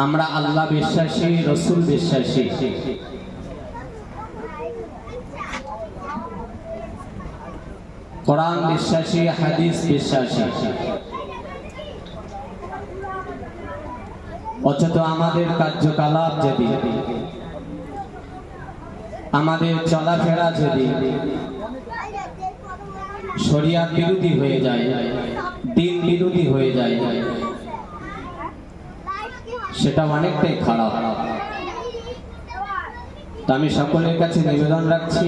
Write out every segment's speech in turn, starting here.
আমরা আল্লাহ বিশ্বাসী, রসুল বিশ্বাসী, কোরআন বিশ্বাসী, হাদিস বিশ্বাসী, অথচ আমাদের কার্যকলাপ যদি, আমাদের চলাফেরা যদি শরিয়াত বিরোধী হয়ে যায়, দিন বিরোধী হয়ে যায়, সেটা অনেকটাই খারাপ। তো আমি সকলের কাছে নিবেদন রাখছি,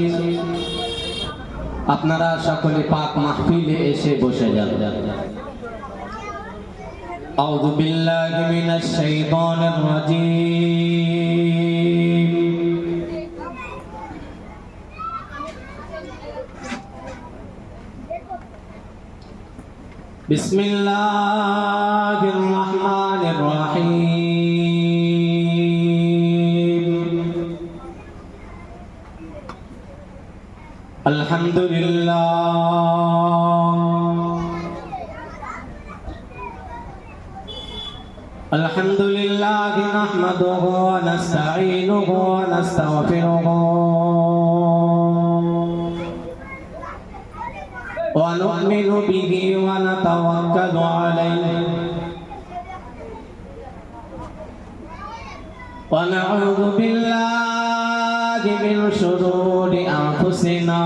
আপনারা সকলে পাক মাহফিলে এসে বসে যান। আউযু বিল্লাহি মিনাশ শাইতানির রাজীম। বিসমিল্লাহির রহমানির রহিম। আলহামদুলিল্লাহ নাহমাদুহু ওয়া নাস্তাঈনুহু ওয়া নাস্তাগফিরুহু ওয়া নু'মিনু বিহি ওয়া নাতাওয়াক্কালু আলাইহি ওয়া না'উযু বিল্লাহি মিন শুরুরি আনফুসিনা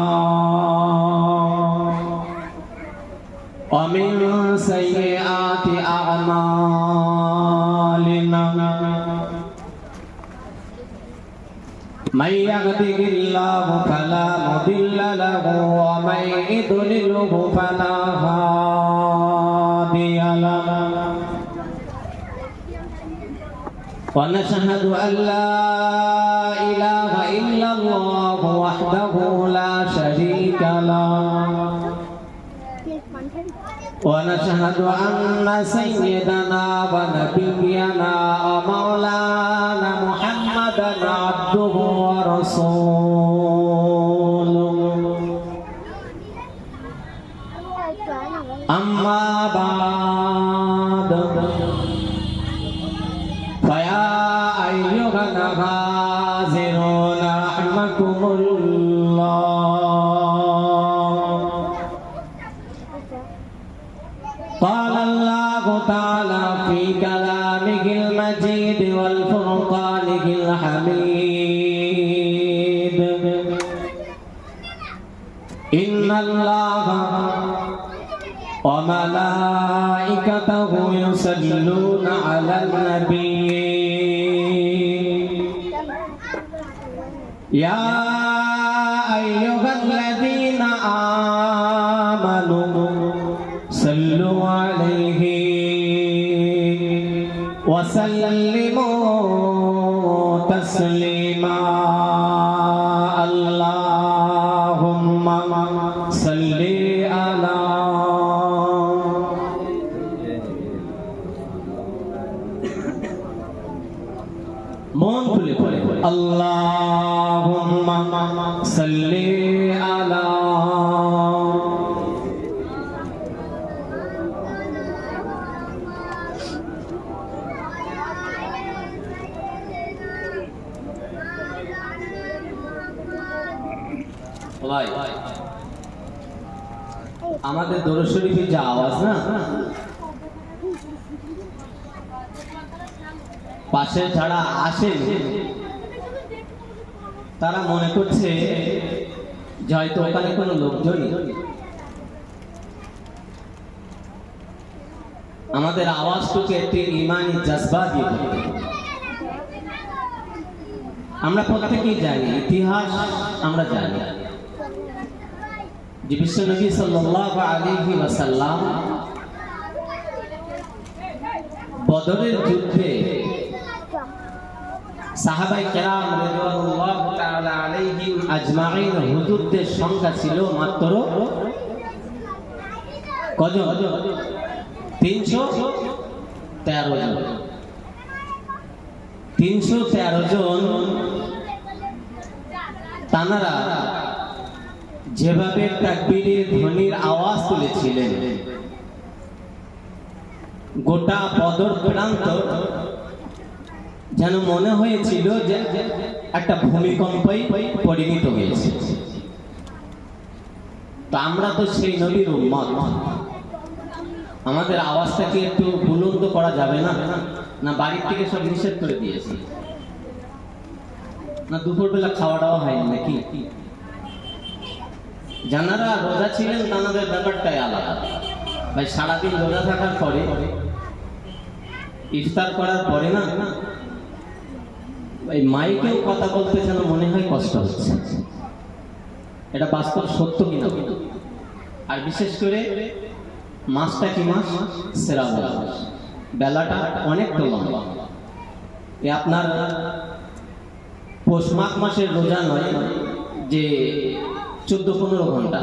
ওয়া মিন সাইয়্যাতি আ'মালিনা। من يهده الله فلا مضل له ومن يضلله فلا هادي له. ونشهد أن لا إله إلا الله وحده لا شريك له. ونشهد أن سيدنا ونبينا ومولانا محمدا عبده ورسوله. أما بعد فيا أيها الحاضرون رحمكم الله. قال الله تعالى في كلامه المجيد والفرقانه الحميد: إن الله وملائكته يصلون على النبي يا أيها الذين آمنوا صلوا عليه وسلموا تسليما. اللهم صل على মন তুলে পড়ে اللهم صل على আমাদের দরুদ শরীফের যে আওয়াজ না, পাশে যারা আসে তারা মনে করছে যে হয়তো ওখানে কোনো লোকজন। আমাদের আওয়াজটুকু একটি ইমানি জজবা দিয়ে দেবে। আমরা প্রত্যেকেই জানি, ইতিহাস আমরা জানি যে বিশ্বনবী সাল্লাল্লাহু আলাইহি ওয়াসাল্লাম বদরের যুদ্ধে সাহাবায়ে কেরাম রাদিয়াল্লাহু তাআলা আলাইহিম আজমাইন হুজুরদের সংখ্যা ছিল মাত্র কজন? 313 জন। 313 জন। তানারা যেভাবে তাকবীরের ধ্বনির আওয়াজ তুলেছিলেন, গোটা বদর প্রান্ত যেন মনে হয়েছিল যে একটা ভূমিকম্পই পরিণত হয়েছে। তো আমরা তো সেই নবীর উম্মত, আমাদের আওয়াজটাকে একটু বুলন্দ করা যাবে না? না বাড়ির থেকে সব নিষেধ করে দিয়েছে? না দুপুরবেলা খাওয়া দাওয়া হয়নি নাকি? যারা রোজা ছিলেন তাদের ব্যাপারটাই আলাদা ভাই। সারাদিন রোজা থাকার পরে ইফতার করার পরে না এই মাইকেও কথা বলতে যেন মনে হয় কষ্ট হচ্ছে। এটা বাস্তব সত্য কিনা? আর বিশেষ করে মাসটা কি মাস? শ্রাবণ মাস। বেলাটা অনেক লম্বা। এ আপনার পৌষ মাঘ মাসের রোজা নয় যে 14-15 ঘন্টা,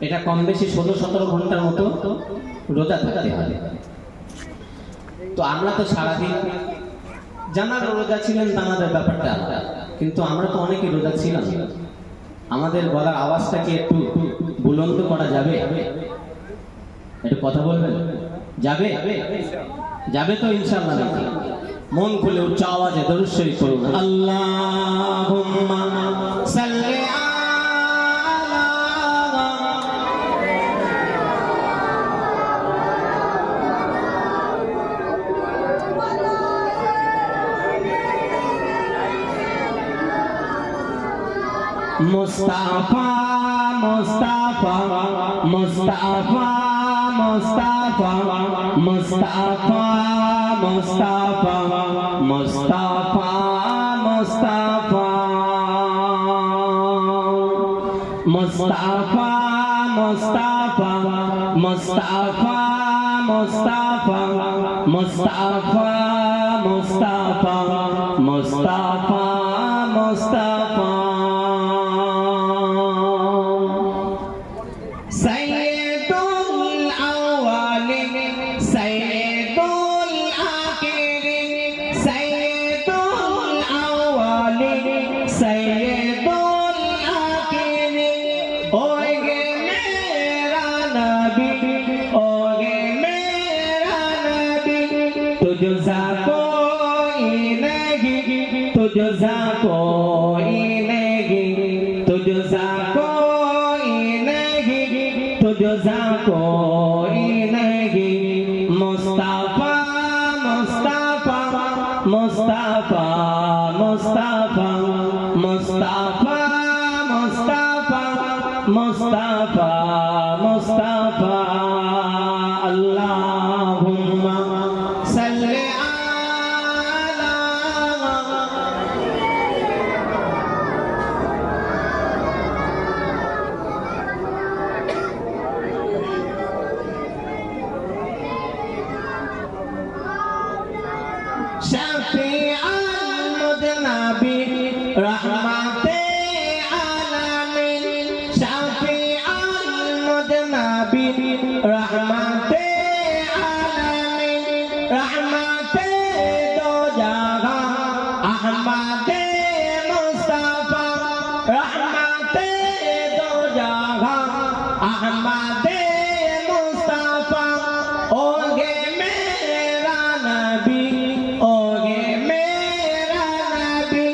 এটা কম বেশি 16-17 ঘন্টার মতো রোজা থাকতে হয়। তো আমরা তো সারাদিন, যারা রোজা ছিলেন তাদের ব্যাপারটা আলাদা, কিন্তু আমরা তো অনেকে রোজা ছিলাম। আমাদের গলার আওয়াজটাকে একটু বুলন্দ করা যাবে? একটু কথা বলবেন? যাবে? যাবে তো ইনশাআল্লাহ নাকি? মন খুলে উচ্চ আওয়াজে দরুদ শরীফ পড়ুন। আল্লাহুম্মা সাল্লি মুস্তাফা মুস্তাফা মুস্তাফা মুস্তাফা মুস্তাফা মুস্তাফা মুস্তাফা মুস্তাফা মুস্তাফা মুস্তাফা মুস্তাফা মুস্তাফা মুস্তাফা মুস্তাফা মুস্তাফা মুস্তাফা तुझसा कोई नहीं, तुझसा कोई नहीं, तुझसा कोई नहीं, तुझसा कोई नहीं। मुस्तफा मुस्तफा मुस्तफा मुस्तफा मुस्तफा मुस्तफा मुस्तफा मुस्तफा अल्लाहुम्मा सल्ली अला शफीअल मुज़नबिन रहमते आलमीन, शफीअल मुज़नबिन रहमते आलमीन, रहमते दो जहां अहमदे मुस्तफा, रहमते दो जहां अहमदे मुस्तफा। ओगे मेरा नबी, ओगे मेरा नबी,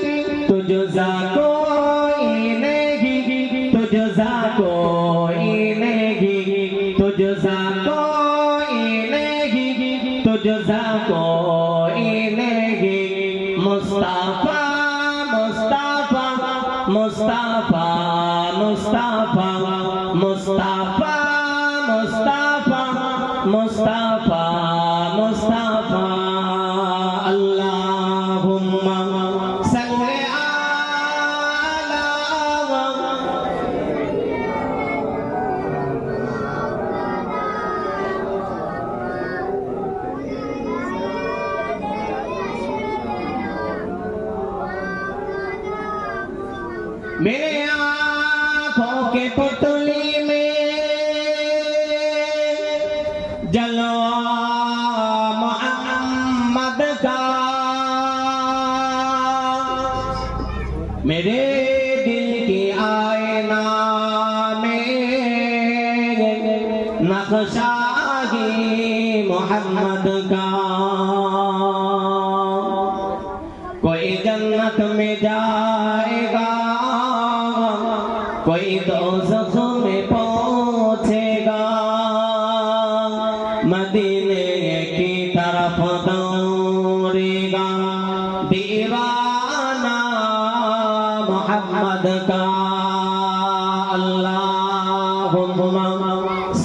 तुझसा कोई नहीं, तुझसा कोई नहीं, तुझसा कोई नहीं, तुझसा कोई नहीं। मुस्तफा मुस्तफा मुस्तफा मुस्तफा मुस्तफा मुस्तफा मुस्तफा मुस्तफा अल्लाहुम्मा सल्ली अला मेरे आँखों के पुतली में जलवा मोहम्मद का, मेरे दिल की आईना में नक्शा ही मोहम्मद का। कोई जन्नत में जाएगा, कोई दोज़ख में पहुंचेगा, मदीने की तरफ दौड़ेगा दीवाना मोहम्मद का। अल्लाहुम्मा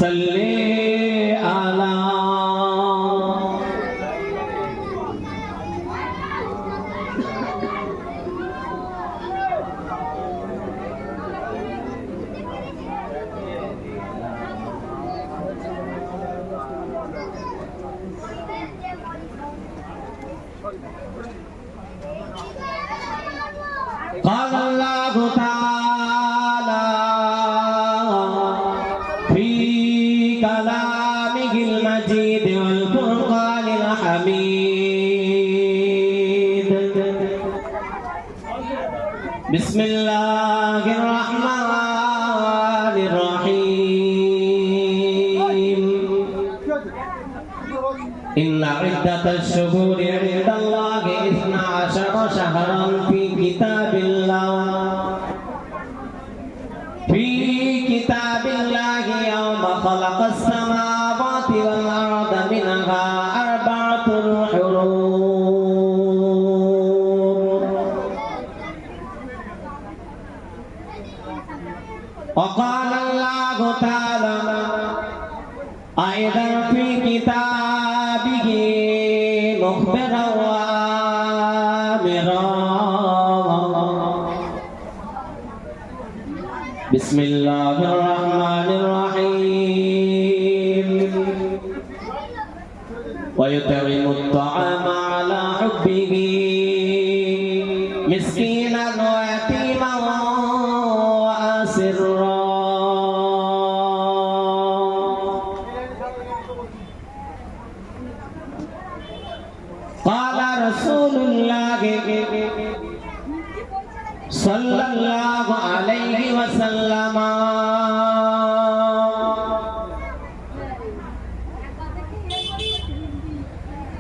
सल्ली अला। قال الله تعالى في كلامه المجيد والفرقان الحميد. بسم الله الرحمن الرحيم. إن عدة الشهور عند الله 12 شهرا في كتاب الله يوم خلق السماوات والأرض منها 4 حروم. وقال الله تعالى أيضا في كتابه مخبرا وآمرا. بسم الله الرحمن الرحيم. ويطعم الطعام على حبه مسكينا ويتيما وأسرا. قال رسول الله صلى الله عليه وسلم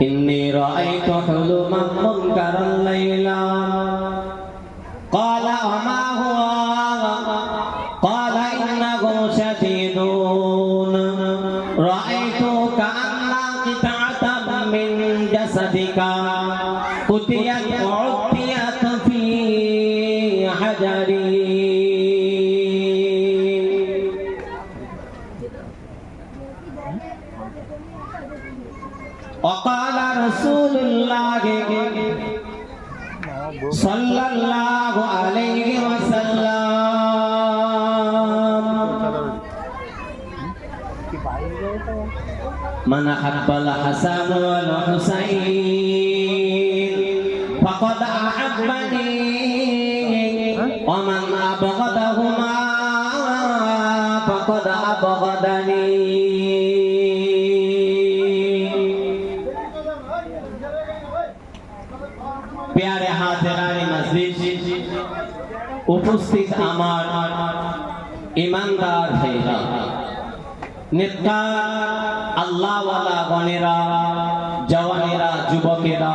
إني رأيت حلما منكرا ليلا. قال وما هو؟ قال إنه شديد رأيت كأن قطعة من جسدك قتيت وعطيت في حجري. وقال رسول الله صلى الله عليه وسلم من أحب الحسن والحسين فقد أحبني ومن أبغضهما فقد أبغضني. प्यारे हाज़िराने मजलिस, उपस्थित आमार ईमानदार भाईरा, नेतकार आल्लाह वाला गणेरा, जवानेरा, जुबकेरा,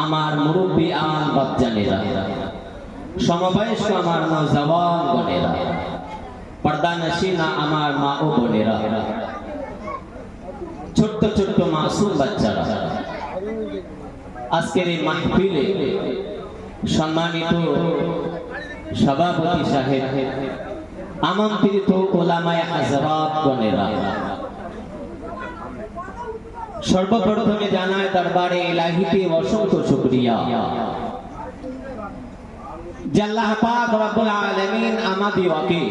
आमार मुरब्बी आन बच्चानेरा, समवयस्क आमार नौजवान गणेरा, पर्दानशीना आमार मा ओ बोनेरा, छोट्ट छोट्ट मासूम बच्चारा, আজকের এই মাহফিলে সম্মানিত সভাপতি সাহেব, আমন্ত্রিত ওলামায়ে হযরত গণেরা, সর্বপ্রথমে জানায় দরবারে ইলাহিতে অসংখ্য শুকরিয়া যে আল্লাহ পাক রব্বুল আলামিন আমাদেরকে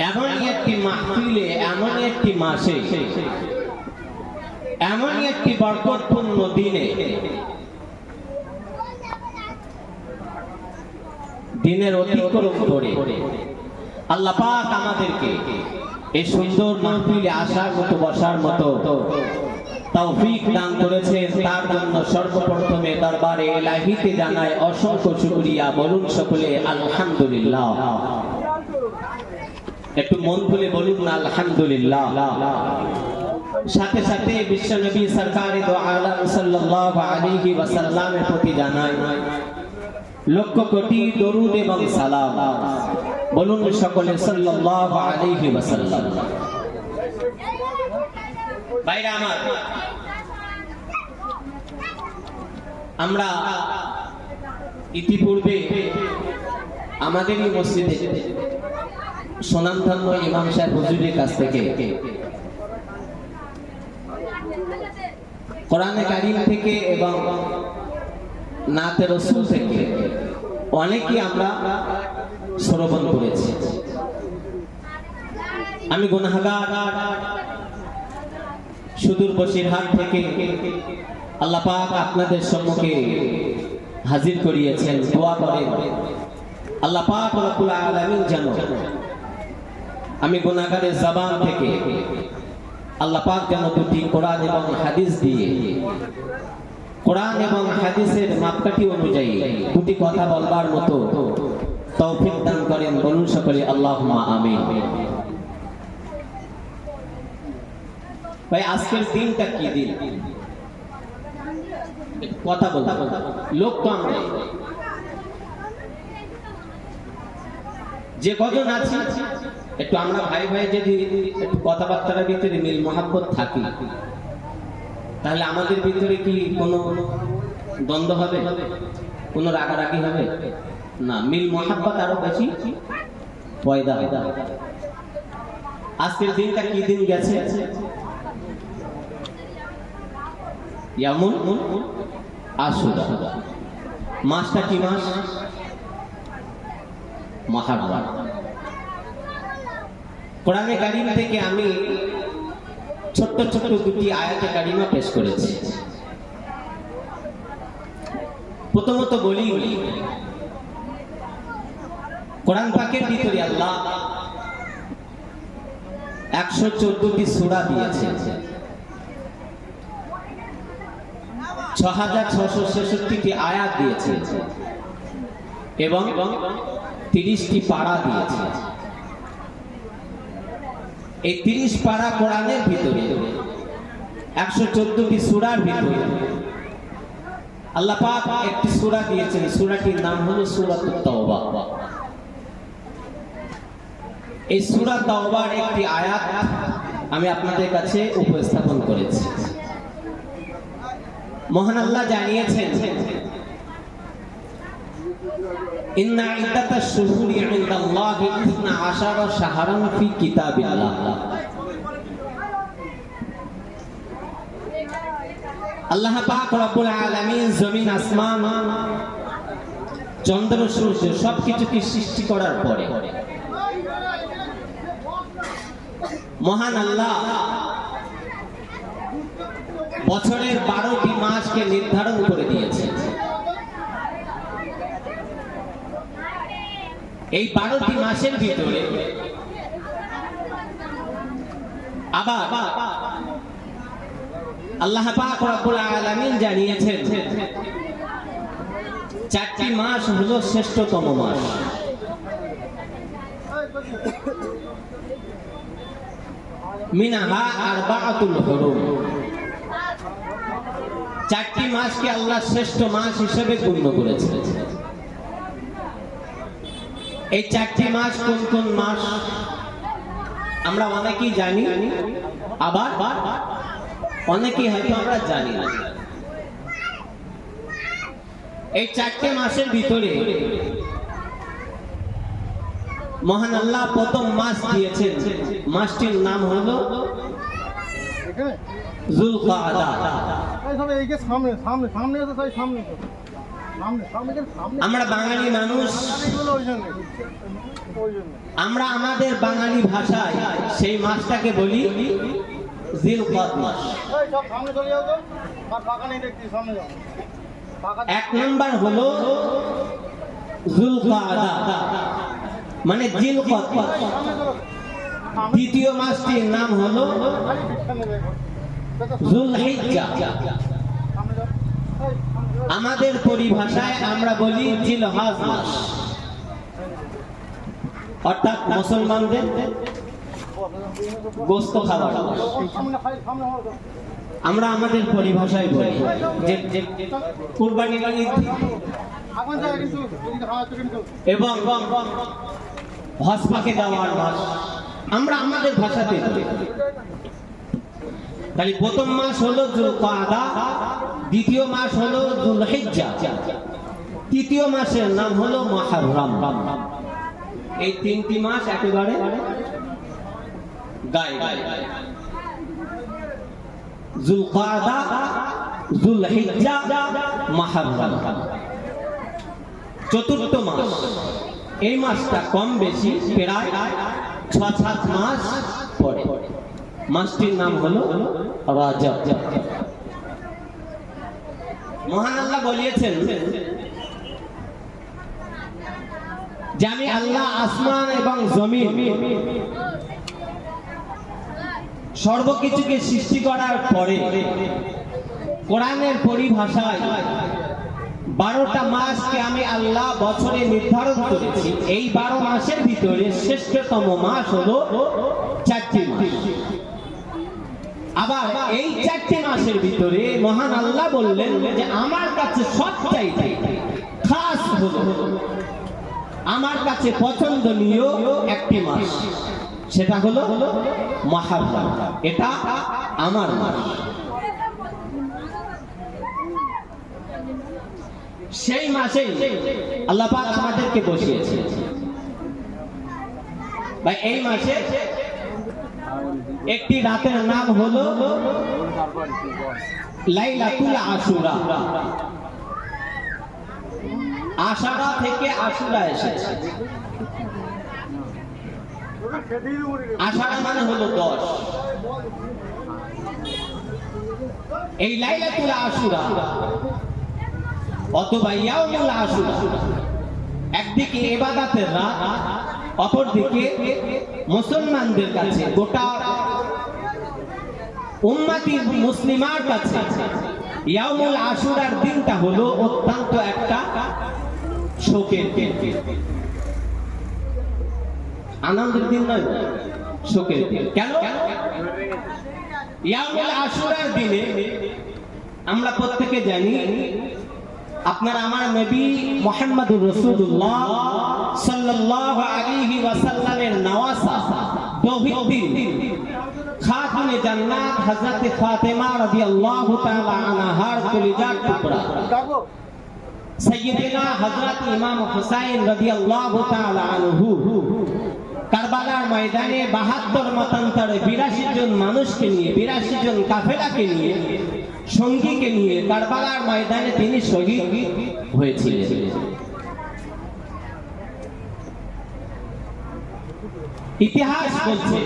এমন একটি মাহফিলে, এমন একটি মাসে, এমন একটি বরকতপূর্ণ দিনে, দিনের অতিক্রম করে আল্লাহ পাক আমাদেরকে এই সুন্দর মাহফিলে আসার মতো, বসার মতো তৌফিক দান করেছেন। তার জন্য সর্বপ্রথমে দরবারে ইলাহিতে জানায় অসংখ্য শুকরিয়া। বলুন সকলে আলহামদুলিল্লাহ। একটু মন খুলে বলুন না আলহামদুলিল্লাহ। সাথে সাথে বিশ্বনবী সরকারে দো আলম সাল্লাল্লাহু সাল্লাল্লাহু আলাইহি ওয়াসাল্লামের প্রতি জানাই লক্ষ কোটি দরুদ এবং সালাম। বলুন সকলে সাল্লাল্লাহু আলাইহি ওয়াসাল্লাম। ভাইরা আমার, আমরা ইতিপূর্বে আমাদেরই মসজিদে সুনামধন্য ইমাম সাহেব হুজুরের কাছ থেকে কোরআনে কারীম থেকে এবং নাতে রাসূল থেকে অনেকই আমরা শ্রবণ করেছি। আমি গুনাহগার, সুদূর বসিরহাট থেকে আল্লাহ পাক আপনাদের সম্মুখে হাজির করিয়েছেন। দোয়া করেন আল্লাহ পাক রব্বুল আলামিন যেন আমি গুনাহগারের জবান থেকে আল্লাহ পাক যেন দুটি কোরআন এবং হাদিস দিয়ে, কোরআন এবং হাদিসের মাপকাঠি অনুযায়ী দুটি কথা বলবার মতো তৌফিক দান করেন। বলুন সকলে আল্লাহুম্মা আমিন। ভাই, আজকের দিনটা কি দিন? কথা বলতে লোক তো আমরা যে কজন আছি, একটু আমরা ভাই ভাই যদি একটু কথাবার্তার ভিতরে মিল মহাব্বত থাকি, তাহলে আমাদের ভিতরে কি কোনো দ্বন্দ্ব হবে, কোনো রাগারাগি হবে না, মিল মহাব্বত আরো বেশি পয়দা হবে। আজকের দিনটা কি দিন গেছে? ইয়ামুন আশুরা। মাসটা কি মাস? মুহররম। কোরআনে কারীম থেকে আমি ছোট্ট ছোট্ট দুটি আয়াতে কারিমা পেশ করেছি। প্রথমত বলি, কোরআন পাকের ভিতরে আল্লাহ 114টি সূরা দিয়েছে, 6666টি আয়াত দিয়েছে এবং 30টি পারা দিয়েছে। এই 30 পারা কোরআনের ভিতরে 114টি সূরার ভিতরে আল্লাহ পাক একটি সূরা দিয়েছেন। সূরাটির নাম হলো সূরাতুত তাওবা। এই সূরা তাওবার একটি আয়াত আমি আপনাদের কাছে উপস্থাপন করেছি। মহান আল্লাহ জানিয়েছেন, ইন্না ইদ্দাতাশ শুহুরি ইনদাল্লাহি 12 শাহরান ফি কিতাবিল্লাহ। আল্লাহ পাক রব্বুল আলামিন জমিন, আসমান, চন্দ্র, সূর্য সবকিছুকে সৃষ্টি করার পরে মহান আল্লাহ বছরের 12টি মাসকে নির্ধারণ করে দিয়েছে। এই 12টি মাসের ভিতরে আবার আল্লাহ পাক রব্বুল আলামিন জানিয়েছেন 4টি মাস হলো শ্রেষ্ঠতম মাস। মিনহা আরবাআতুল হুরুম। 4টি মাসকে আল্লাহ শ্রেষ্ঠ মাস হিসেবে গণ্য করেছে। এই 4টি মাস কোন কোন মাস আমরা অনেকেই জানি, আবার অনেকেই হয়তো আমরা জানি না। এই 4টে মাসের ভিতরে মহান আল্লাহ প্রথম মাস দিয়েছেন, মাসটির নাম হলো যুলকাদা। আমরা বাঙালি মানুষ, আমরা আমাদের বাঙালি ভাষায় সেই মাসটাকে বলি জিলকদ মাস। 1 নম্বর হলো যুলকাদা, মানে জিলকদ মাস। দ্বিতীয় মাসটির নাম হলো যুলহিজ্জা। আমাদের পরিভাষায় আমরা বলি জিলহজ মাস, অর্থাৎ মুসলমানদের গোশত খাবার। আমরা আমাদের পরিভাষায় বলি যে কুরবানির ঈদ এবং হজ পাকে যাওয়ার মাস আমরা আমাদের ভাষাতে বলি। তাহলে প্রথম মাস হলো যুলকাদা, দ্বিতীয় মাস হলো যুলহিজ্জা, তৃতীয় মাসের নাম হলো মুহররম। এই তিনটি মাস একেবারে গায়ে গায়ে, যুলকাদা, যুলহিজ্জা, মুহররম। চতুর্থ মাস, এই মাসটা কম বেশি প্রায় 6-7 মাস পরে, মাসটির নাম হলো রজব। মহান আল্লাহ বলিয়েছেন যে আমি আল্লাহ আসমান এবং জমিন সর্বকিছুকে সৃষ্টি করার পরে কোরআনের পরিভাষায় 12টা মাসকে আমি আল্লাহ বছরে নির্ধারণ করেছি। এই 12 মাসের ভিতরে শ্রেষ্ঠতম মাস হলো 4টি মাস। আবার এই 4টি মাসের ভিতরে মহান আল্লাহ বললেন যে আমার কাছে সবচাইতে খাস হলো, আমার কাছে পছন্দনীয় একটি মাস, সেটা হলো মুহররম। এটা আমার মাস। সেই মাসে আল্লাহ পাক আমাদেরকে বসিয়েছে। ভাই এই মাসে একটি রাতের নাম হলো লাইলাতুল আশুরা। আশারা থেকে আশুরা এসেছে। আশারা মানে হলো 10। এই লাইলাতুল আশুরা অথবা ইয়াউমুল আশুরা একদিকে ইবাদতের রাত, অপরদিকে মুসলমানদের কাছে, গোটা উম্মতি মুসলিমার কাছে ইয়াউমুল আশুরার দিনটা হলো অত্যন্ত একটা শোকের দিন। আনন্দের দিন নয়, শোকের দিন। কেন? ইয়াউমুল আশুরার দিনে আমরা প্রত্যেকে জানি আপনারা আমার নবী মুহাম্মদুর রাসূলুল্লাহ সাল্লাল্লাহু আলাইহি ওয়াসাল্লামের নওয়াসা দৌহিত্রী খাতুনে জান্নাত হযরত ফাতেমা রাদিয়াল্লাহু তাআলা আনহার কলিজার টুকরা সাইয়্যিদিনা হযরত ইমাম হুসাইন রাদিয়াল্লাহু তাআলা আনহু কারবালার ময়দানে 72 মতান্তরে 82 জন মানুষকে নিয়ে, 82 জন কাফেলাকে নিয়ে, সঙ্গীকে নিয়ে কারবালার ময়দানে তিনি শহীদ হয়েছিলেন। ইতিহাস বলছে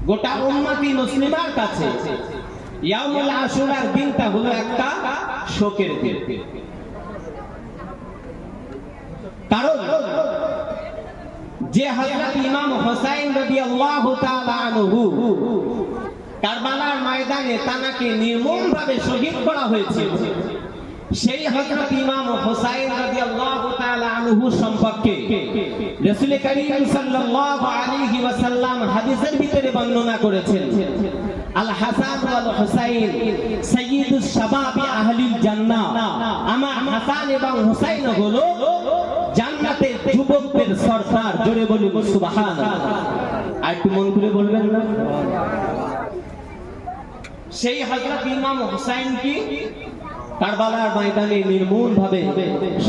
গোটা উম্মতি মুসলিমার কাছে ইয়াউমুল আশুরার দিনটা হলো একটা শোকের দিন। কারণ যে হযরত ইমাম হুসাইন রাদিয়াল্লাহু তাআলা আনহু কারবালার ময়দানে তাকে নির্মমভাবে শহীদ করা হয়েছিল, সেই হযরত ইমাম হুসাইন রাদিয়াল্লাহু তাআলা আনহু সম্পর্কে রাসূল করিম সাল্লাল্লাহু আলাইহি ওয়াসাল্লাম হাদিসের ভিতরে বর্ণনা করেছেন, আল হাসান ওয়াল হুসাইন সাইয়্যিদুশ শাবাবি আহলিল জান্নাহ। আমার হাসান এবং হুসাইন হলো জান্নাতের যুবকদের সরদার। জোরে বলুন সুবহানাল্লাহ। আর একটু মন করে বলবেন না? সেই হযরত ইমাম হুসাইন কি কারবালার ময়দানে নির্মমভাবে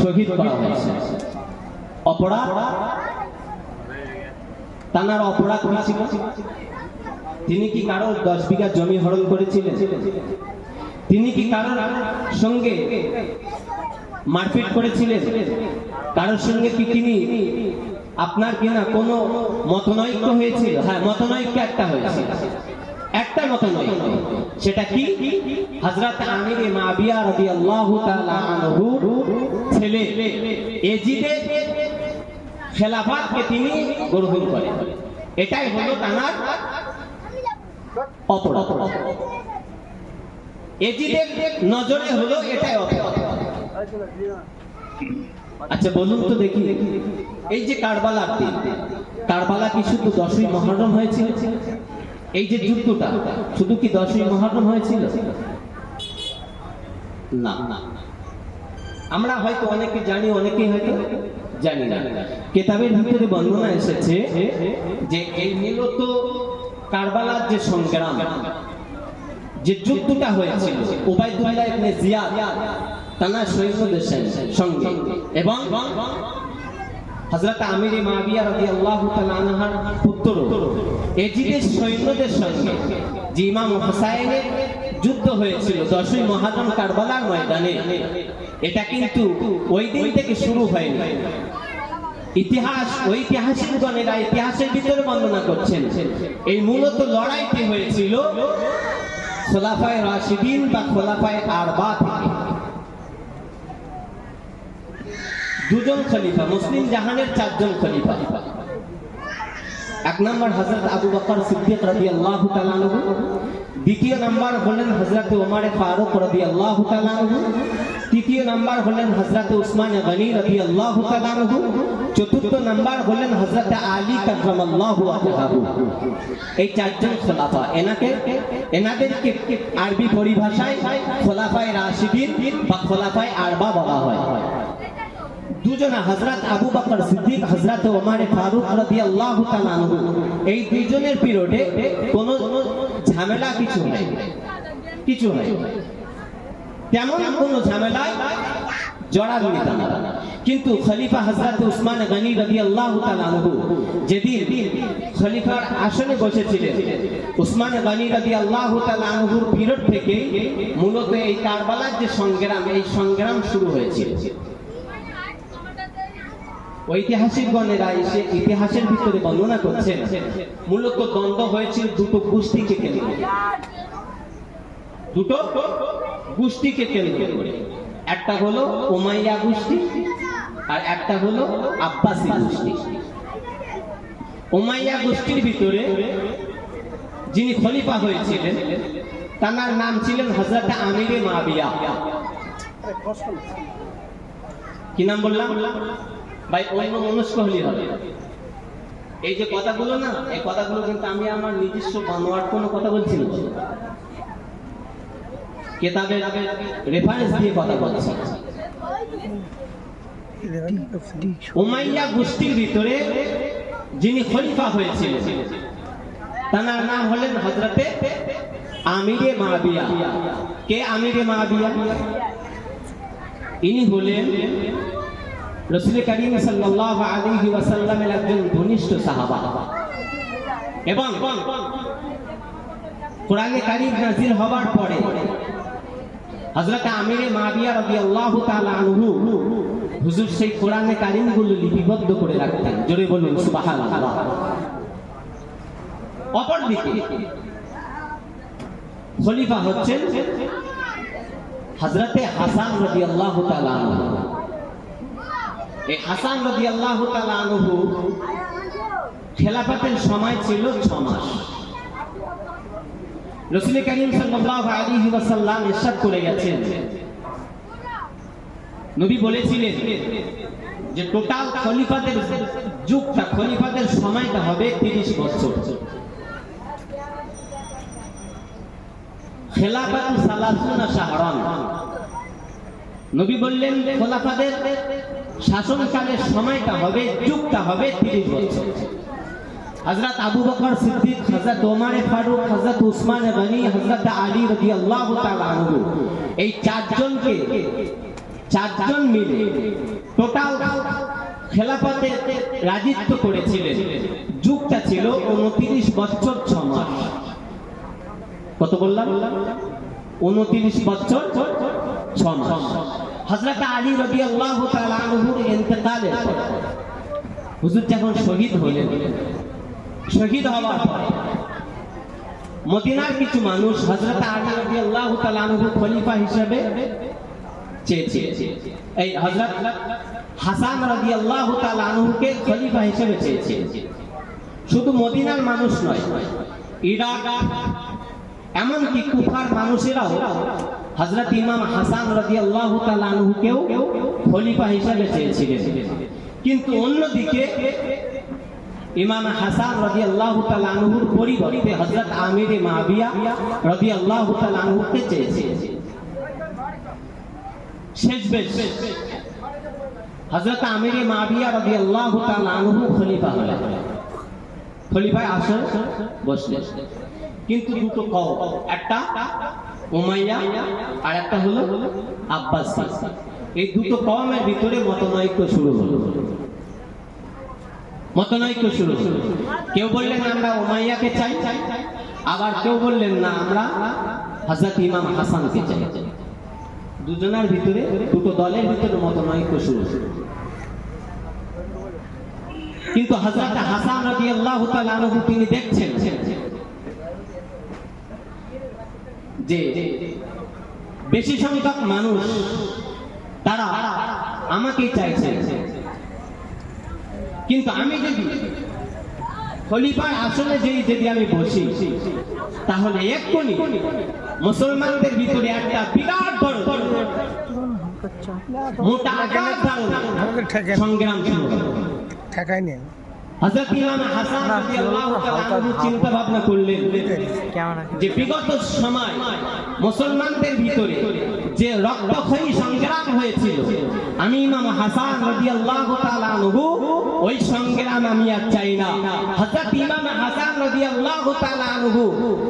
শহীদ করা হয়েছে। অপরাধ, তার অপরাধ কি ছিল? তিনি কি কারো 10 বিঘা জমি হরণ করেছিলেন? তিনি কি কারোর সঙ্গে মারপিট করেছিলেন? কারোর সঙ্গে কি তিনি আপনার কিনা কোনো মতনৈক্য হয়েছিল? হ্যাঁ, মতনৈক্য একটা হয়েছিল, একটা মতনৈক্য। সেটা কি? হযরত আমির মাবিয়া রাদিয়াল্লাহু তাআলা আনহু ছেলে এজিদের খেলাফতকে তিনি গ্রহণ করেন। এটাই হলো তার অপরাধ। এজিদের নজরে হলো এটাই অপরাধ। আচ্ছা বলুন তো দেখি, এই যে কারবালা কি শুধু 10ই মুহররম হয়েছিল? এই যে যুদ্ধটা শুধু কি 10ই মুহররম হয়েছিল? না, আমরা হয়তো অনেকে জানি, অনেকে হয়তো জানি না। কিতাবের ভিতরে বর্ণনা এসেছে যে এই মূলত কারবালার যে সংগ্রাম, যে যুদ্ধটা হয়েছিল উবাইদুল্লাহ ইবনে জিয়াদ তানার সৈন্যদের সঙ্গে এবং হযরত আমির মাবিয়া রাদিয়াল্লাহু তাআলা আনহার পুত্র এজিদের সৈন্যদের সঙ্গে যে ইমাম হুসাইনের যুদ্ধ হয়েছিল 10ই মুহররম কারবালার ময়দানে, এটা কিন্তু ওই দিন থেকে শুরু হয়নি। ইতিহাস, ঐতিহাসিকগণেরা ইতিহাসের ভিতরে বর্ণনা করছেন এই মূলত লড়াইটি হয়েছিল খোলাফায়ে রাশিদিন বা খোলাফায়ে আরবা থেকে। দুজন খলিফা, মুসলিম জাহানের 4 জন খলিফা। 1 নম্বর হযরত আবু বকর সিদ্দিক রাদিয়াল্লাহু তাআলা আনহু, দ্বিতীয় নাম্বার হলেন হযরত ওমর ফারুক রাদিয়াল্লাহু তাআলা আনহু, তৃতীয় নাম্বার হলেন হযরত উসমান গনি রাদিয়াল্লাহু তাআলা আনহু, চতুর্থ নাম্বার হলেন হযরত আলী কাররামাল্লাহু ওয়াজহাহু। এই 4 জন খলিফা, এনাদেরকে আরবি পরিভাষায় খোলাফায়ে রাশিদিন বা খোলাফায়ে আরবা বলা হয়। দুজনা হযরত আবু বকর সিদ্দিক, হযরত ওমর ফারুক রাদিয়াল্লাহু তাআলা আনহু, এই দুজনের পিরিয়ডে কোনো ঝামেলা কিছু নাই, তেমন কোনো ঝামেলায় জড়াননি তারা। কিন্তু খলিফা হযরত উসমান গনি রাদিয়াল্লাহু তাআলা আনহু যেদিন খলিফার আসনে বসেছিলেন, উসমান গনি রাদিয়াল্লাহু তাআলা আনহুর পিরিয়ড থেকে মূলত এই কারবালার যে সংগ্রাম, এই সংগ্রাম শুরু হয়েছিল। ঐতিহাসিকগণেরা এসে ইতিহাসের ভিতরে বর্ণনা করছেন মূলত দ্বন্দ্ব হয়েছিল দুটো গোষ্ঠীকে কেন্দ্র করে। একটা হলো উমাইয়া গোষ্ঠী আর একটা হলো আব্বাসী গোষ্ঠী। উমাইয়া গোষ্ঠীর ভিতরে যিনি খলিফা হয়েছিলেন তার নাম ছিলেন হযরত আমির মাবিয়া। কি নাম বললাম ভাই? অন্য মনস্ক হলে হবে। এই যে কথাগুলো না, এই কথাগুলো কিন্তু আমি আমার নিজস্ব বানোয়াট কোনো কথা বলছি না, কিতাবের রেফারেন্স দিয়ে কথা বলছি। উমাইয়া গোষ্ঠীর ভিতরে যিনি খলিফা হয়েছিলেন তার নাম হলেন হযরতে আমিরে মাবিয়া। কে আমিরে মাবিয়া? ইনি হলেন রাসূল করিম সাল্লাল্লাহু আলাইহি ওয়াসাল্লামের একজন ঘনিষ্ঠ সাহাবা এবং কোরআনে কারীম নাযিল হওয়ার পরে হযরত আমিরে মাবিয়া রাদিয়াল্লাহু তাআলা আনহু হুজুর সেই কোরআনে কারীমগুলো লিপিবদ্ধ করে রাখতেন। জোরে বলুন সুবহানাল্লাহ। অপরদিকে খলিফা হচ্ছেন হযরতে হাসান রাদিয়াল্লাহু তাআলা আনহু। এই হাসান রাদিয়াল্লাহু তাআলা আনহু খেলাফতের সময় ছিল 6 মাস। রাসূল করিম সাল্লাল্লাহু আলাইহি ওয়াসাল্লাম ইরশাদ করে গেছেন, নবী বলেছিলেন যে টোটাল খলিফাতের যুগটা, খলিফাতের সময়টা হবে 30 বছর। খেলাফাতু সালাসুনা শাহরান। নবী বললেন খলিফাদের শাসনকালের সময়টা হবে, যুগটা হবে 30 বছর। হযরত আবু বকর সিদ্দিক, হযরত ওমর ফারুক, হযরত উসমান গনি, হযরত আলী রাদিয়াল্লাহু তাআলা আনহু, এই 4 জন মিলে টোটাল খেলাফতে রাজিত্ব করেছিলেন। যুগটা ছিল 29 বছর 6 মাস। কত বললাম? 29 বছর 6 মাস। হযরত আলী রাদিয়াল্লাহু তাআলা আনহুর ইন্তেকালে হুজুর যখন শহীদ হলেন, শহীদ হওয়ার পরে মদিনার কিছু মানুষ হযরত আলী রাদিয়াল্লাহু তাআলা আনহু খলিফা হিসেবে চেয়েছে। এই হযরত হাসান রাদিয়াল্লাহু তাআলা আনহুকে খলিফা হিসেবে চেয়েছে। শুধু মদিনার মানুষ নয়, ইরাক এমনকি কুফার মানুষেরাও হযরত ইমাম হাসান রাদিয়াল্লাহু তাআলা আনহুকেও খলিফা হিসেবে চেয়েছিলেন। কিন্তু অন্যদিকে ইমাম হাসান রাদিয়াল্লাহু তাআলা আনহুর পরিবর্তে হযরত আমির মাবিয়া রাদিয়াল্লাহু তাআলা আনহুকে চেয়েছে। শেষবেশ হযরত আমির মাবিয়া রাদিয়াল্লাহু তাআলা আনহু খলিফা হলেন। খলিফায় আসন বসলেন, কিন্তু দুটো কওম, একটা উমাইয়া আর একটা হলো আব্বাসী। এই দুটো কওমের ভিতরে মতনৈক্য শুরু হলো। মতনৈক্য শুরু হলো। কেউ বললেন আমরা উমাইয়াকে চাই, আবার কেউ বললেন না আমরা হযরত ইমাম হাসানকে চাই। দুজনের ভিতরে, দুটো দলের ভিতরে মতনৈক্য শুরু হলো। কিন্তু হযরত হাসান রাদিয়াল্লাহু তাআলা আনহু তিনি দেখছেন যে বেশি সংখ্যক মানুষ তারা আমাকেই চাইছে, কিন্তু আমি যদি খলিফার আসনে যদি আমি বসি তাহলে এক্ষুনি মুসলমানদের ভিতরে একটা বিরাট বড় মোটা আকার সংগ্রাম শুরু হবে। হযরত ইমাম হাসান রাদিয়াল্লাহু তাআলা আনহু চিন্তা ভাবনা করলেন যে বিগত সময় মুসলমানদের ভিতরে যে রক্তক্ষয়ী সংগ্রাম হয়েছিল, আমি ইমাম হাসান রাদিয়াল্লাহু তাআলা আনহু ওই সংগ্রাম আমি আর চাই না। হযরত ইমাম হাসান রাদিয়াল্লাহু তাআলা আনহু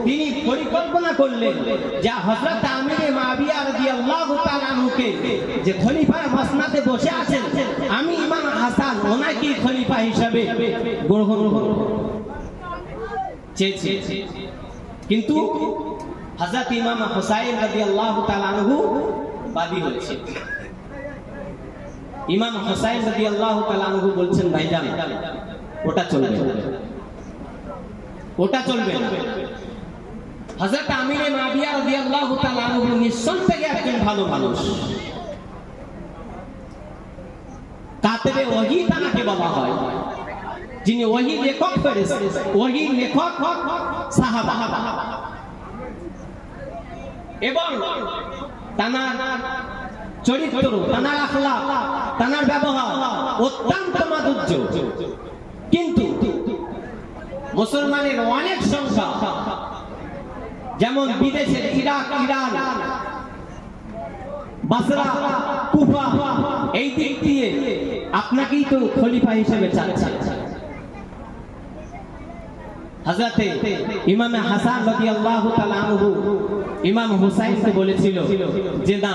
তিনি পরিকল্পনা করলেন যে হযরত আমির মাবিয়া রাদিয়াল্লাহু তাআলা আনহুকে যে খলিফার মসনদে বসে আছেন, আমি ইমাম হাসান ওনাকে খলিফা হিসেবে গ্রহণ করব। কিন্তু হযরত ইমাম হুসাইন রাদিয়াল্লাহু তাআলা আনহু বাদী হয়েছে। ইমাম হুসাইন রাদিয়াল্লাহু তাআলা আনহু বলছেন ভাইজান ওটা চলবে না, ওটা চলবে না। হযরত আমির মাবিয়া রাদিয়াল্লাহু তাআলা আনহু নিঃসন্দেহে একজন ভালো মানুষ, কাতেবে ওহী তাকে বলা হয়, যিনি ওহী লেখক ফেরেশতা, ওহী লেখক সাহাবা, এবং তানার চরিত্র, তানার আখলাক, তানার ব্যবহার অত্যন্ত মাধুর্য। কিন্তু মুসলমানের অনেক সংখ্যা, যেমন বিদেশের ইরাক, ইরান, বাসরা, কুফা, এই দিক দিয়ে আপনাকেই তো খলিফা হিসেবে চাচ্ছে। হযরত ইমাম হাসান রাদিয়াল্লাহু তাআলা আনহু ইমাম হুসাইনকে বলেছিল যে না,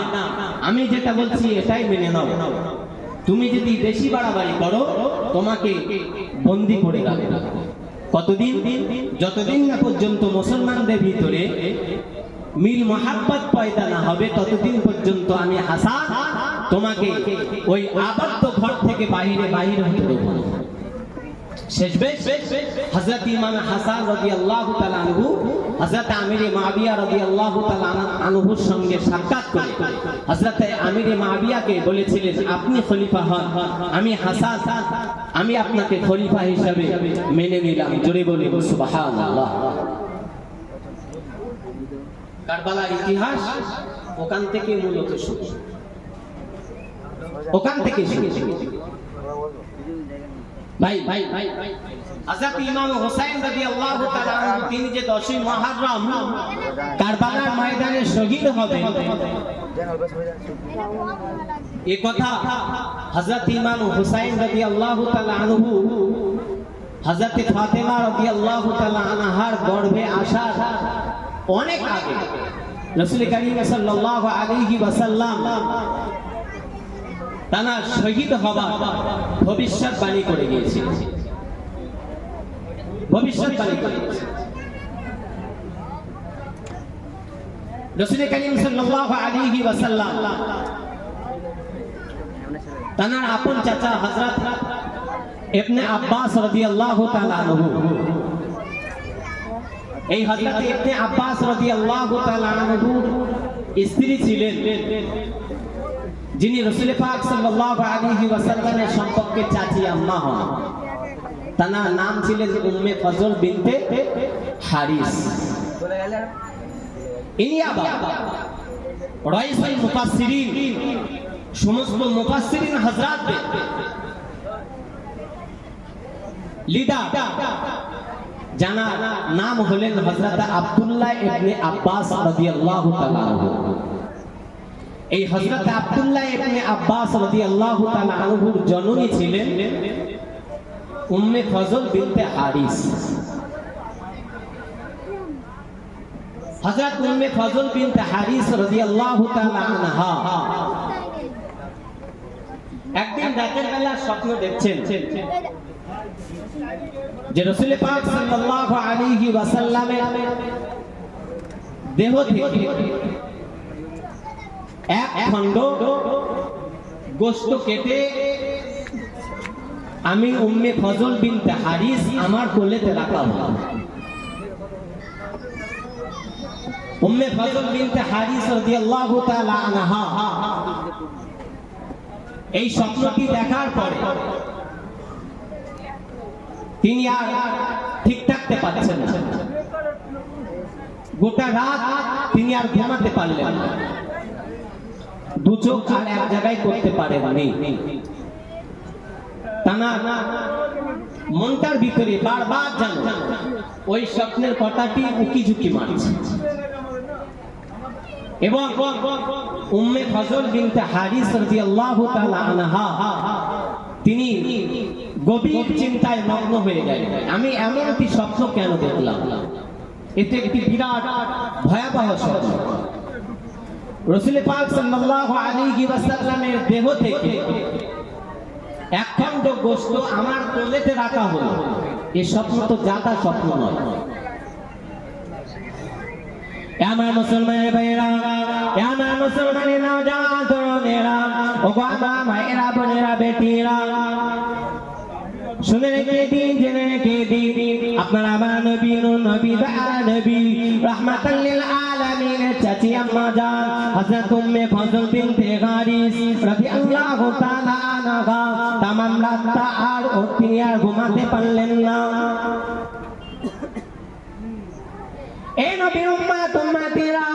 আমি যেটা বলছি এটাই মেনে নাও, তুমি যদি বেশি বাড়াবাড়ি করো তোমাকে বন্দী করে রাখবে। কতদিন? যতদিন না পর্যন্ত মুসলমানদের ভিতরে মিল মোহাব্বত পয়দা না হবে ততদিন পর্যন্ত আমি হাসান তোমাকে ওই আবদ্ধ ঘর থেকে বাহিরে হতে দেব না। শেষবেশ হযরত ইমাম হাসান রাদিয়াল্লাহু তাআলা আনহু হযরত আমির মাবিয়া রাদিয়াল্লাহু তাআলা আনহুর সঙ্গে সাক্ষাৎ করে হযরত আমির মাবিয়াকে বলেছিলেন আপনি খলিফা হন, আমি হাসান, আমি আপনাকে খলিফা হিসেবে মেনে নিলাম। জোরে বলি সুবহানাল্লাহ। কারবালার ইতিহাস ওখান থেকে মূলত শুরু, ওখান থেকে শুরু। ভাই হযরত ইমাম হুসাইন রাদিয়াল্লাহু তাআলা আনহু তিনি যে 10ই মুহররম কারবালার ময়দানে শহীদ হবেন, এই কথা হযরত ইমাম হুসাইন রাদিয়াল্লাহু তাআলা আনহু হযরত ফাতেমা রাদিয়াল্লাহু তাআলা আনহার গর্ভে আসার অনেক আগে রাসূল কারীম সাল্লাল্লাহু আলাইহি ওয়াসাল্লাম তারা শহীদ হবার ভবিষ্যৎবাণী করে গিয়েছে, ভবিষ্যৎবাণী করে গিয়েছে। রাসূল কারীম সাল্লাল্লাহু আলাইহি ওয়াসাল্লাম তানার আপন চাচা হযরত ইবনে আব্বাস রাদিয়াল্লাহু তাআলা আনহু, এই হযরত ইবনে আব্বাস রাদিয়াল্লাহু তাআলা আনহুর স্ত্রী ছিলেন যিনি রাসূল পাক সাল্লাল্লাহু আলাইহি ওয়াসাল্লামের সম্পর্কে চাচি আম্মা হন। তার নাম ছিলেন উম্মে ফজল বিনতে হারিস। ইনি আবার রাইসুল মুফাসসিরিন, সমস্ত মুফাসসিরিন হযরত লিডার জানা নাম হলেন হযরত আব্দুল্লাহ ইবনে আব্বাস রাদিয়াল্লাহু তাআলা আনহু। এই হযরত আব্দুল্লাহ ইবনে আব্বাস রাদিয়াল্লাহু তাআলা আনহুর জননী ছিলেন উম্মে ফজল বিনতে হারিস। হযরত উম্মে ফজল বিনতে হারিস রাদিয়াল্লাহু তাআলা আনহা একদিন রাতের বেলা স্বপ্ন দেখছেন যে রাসূল পাক সাল্লাল্লাহু আলাইহি ওয়াসাল্লামের দেহ থেকে এক খণ্ড গোশত কেটে আমি উম্মে ফজল বিনতে হারিস আমার কোলেতে রাখা হলো। উম্মে ফজল বিনতে হারিস রাদিয়াল্লাহু তাআলা আনহা এই স্বপ্নটি দেখার পরে তিনি আর ঠিক থাকতে পারছেন না। গোটা রাত তিনি আর ঘুমাতে পারলেন না, দু চোখ আর এক জায়গায় করতে পারেননি। টানা মনটার ভিতরে বারবার যেন ওই স্বপ্নের কথাটি উকি ঝুঁকি মারছে এবং উম্মে ফজল বিনতে হারিস রাদিয়াল্লাহু তাআলা আনহা তিনি গভীর চিন্তায় মগ্ন হয়ে গেলেন। আমি এমন একটি স্বপ্ন কেন দেখলাম? এতে একটি বিরাট ভয়াবহ স্বপ্ন। রাসূল পাক সাল্লাল্লাহু আলাইহি ওয়াসাল্লামের দেহ থেকে এক খণ্ড গোশত আমার কোলেতে রাখা হলো। এই স্বপ্ন তো জাতা স্বপ্ন নয়। আমার মুসলমানের ভাইরা, আমার মুসলমানের নওজওয়ান তরুণেরা, ওগো আমার মায়েরা, বোনেরা, বেটিরা, শুনে রেখে দিন, জেনে রেখে দিন, আপনার আমার নবী নবী নবী রাহমাতাল লিল আলামিন চাচি আম্মা জান হযরত উম্মে ফজল বিনতে হারিস রাদিয়াল্লাহু তাআলা আনহা তামাম রাতটা আর তিনি আর ঘুমাতে পারলেন না। এ নবীর উম্মত উম্মতিরা,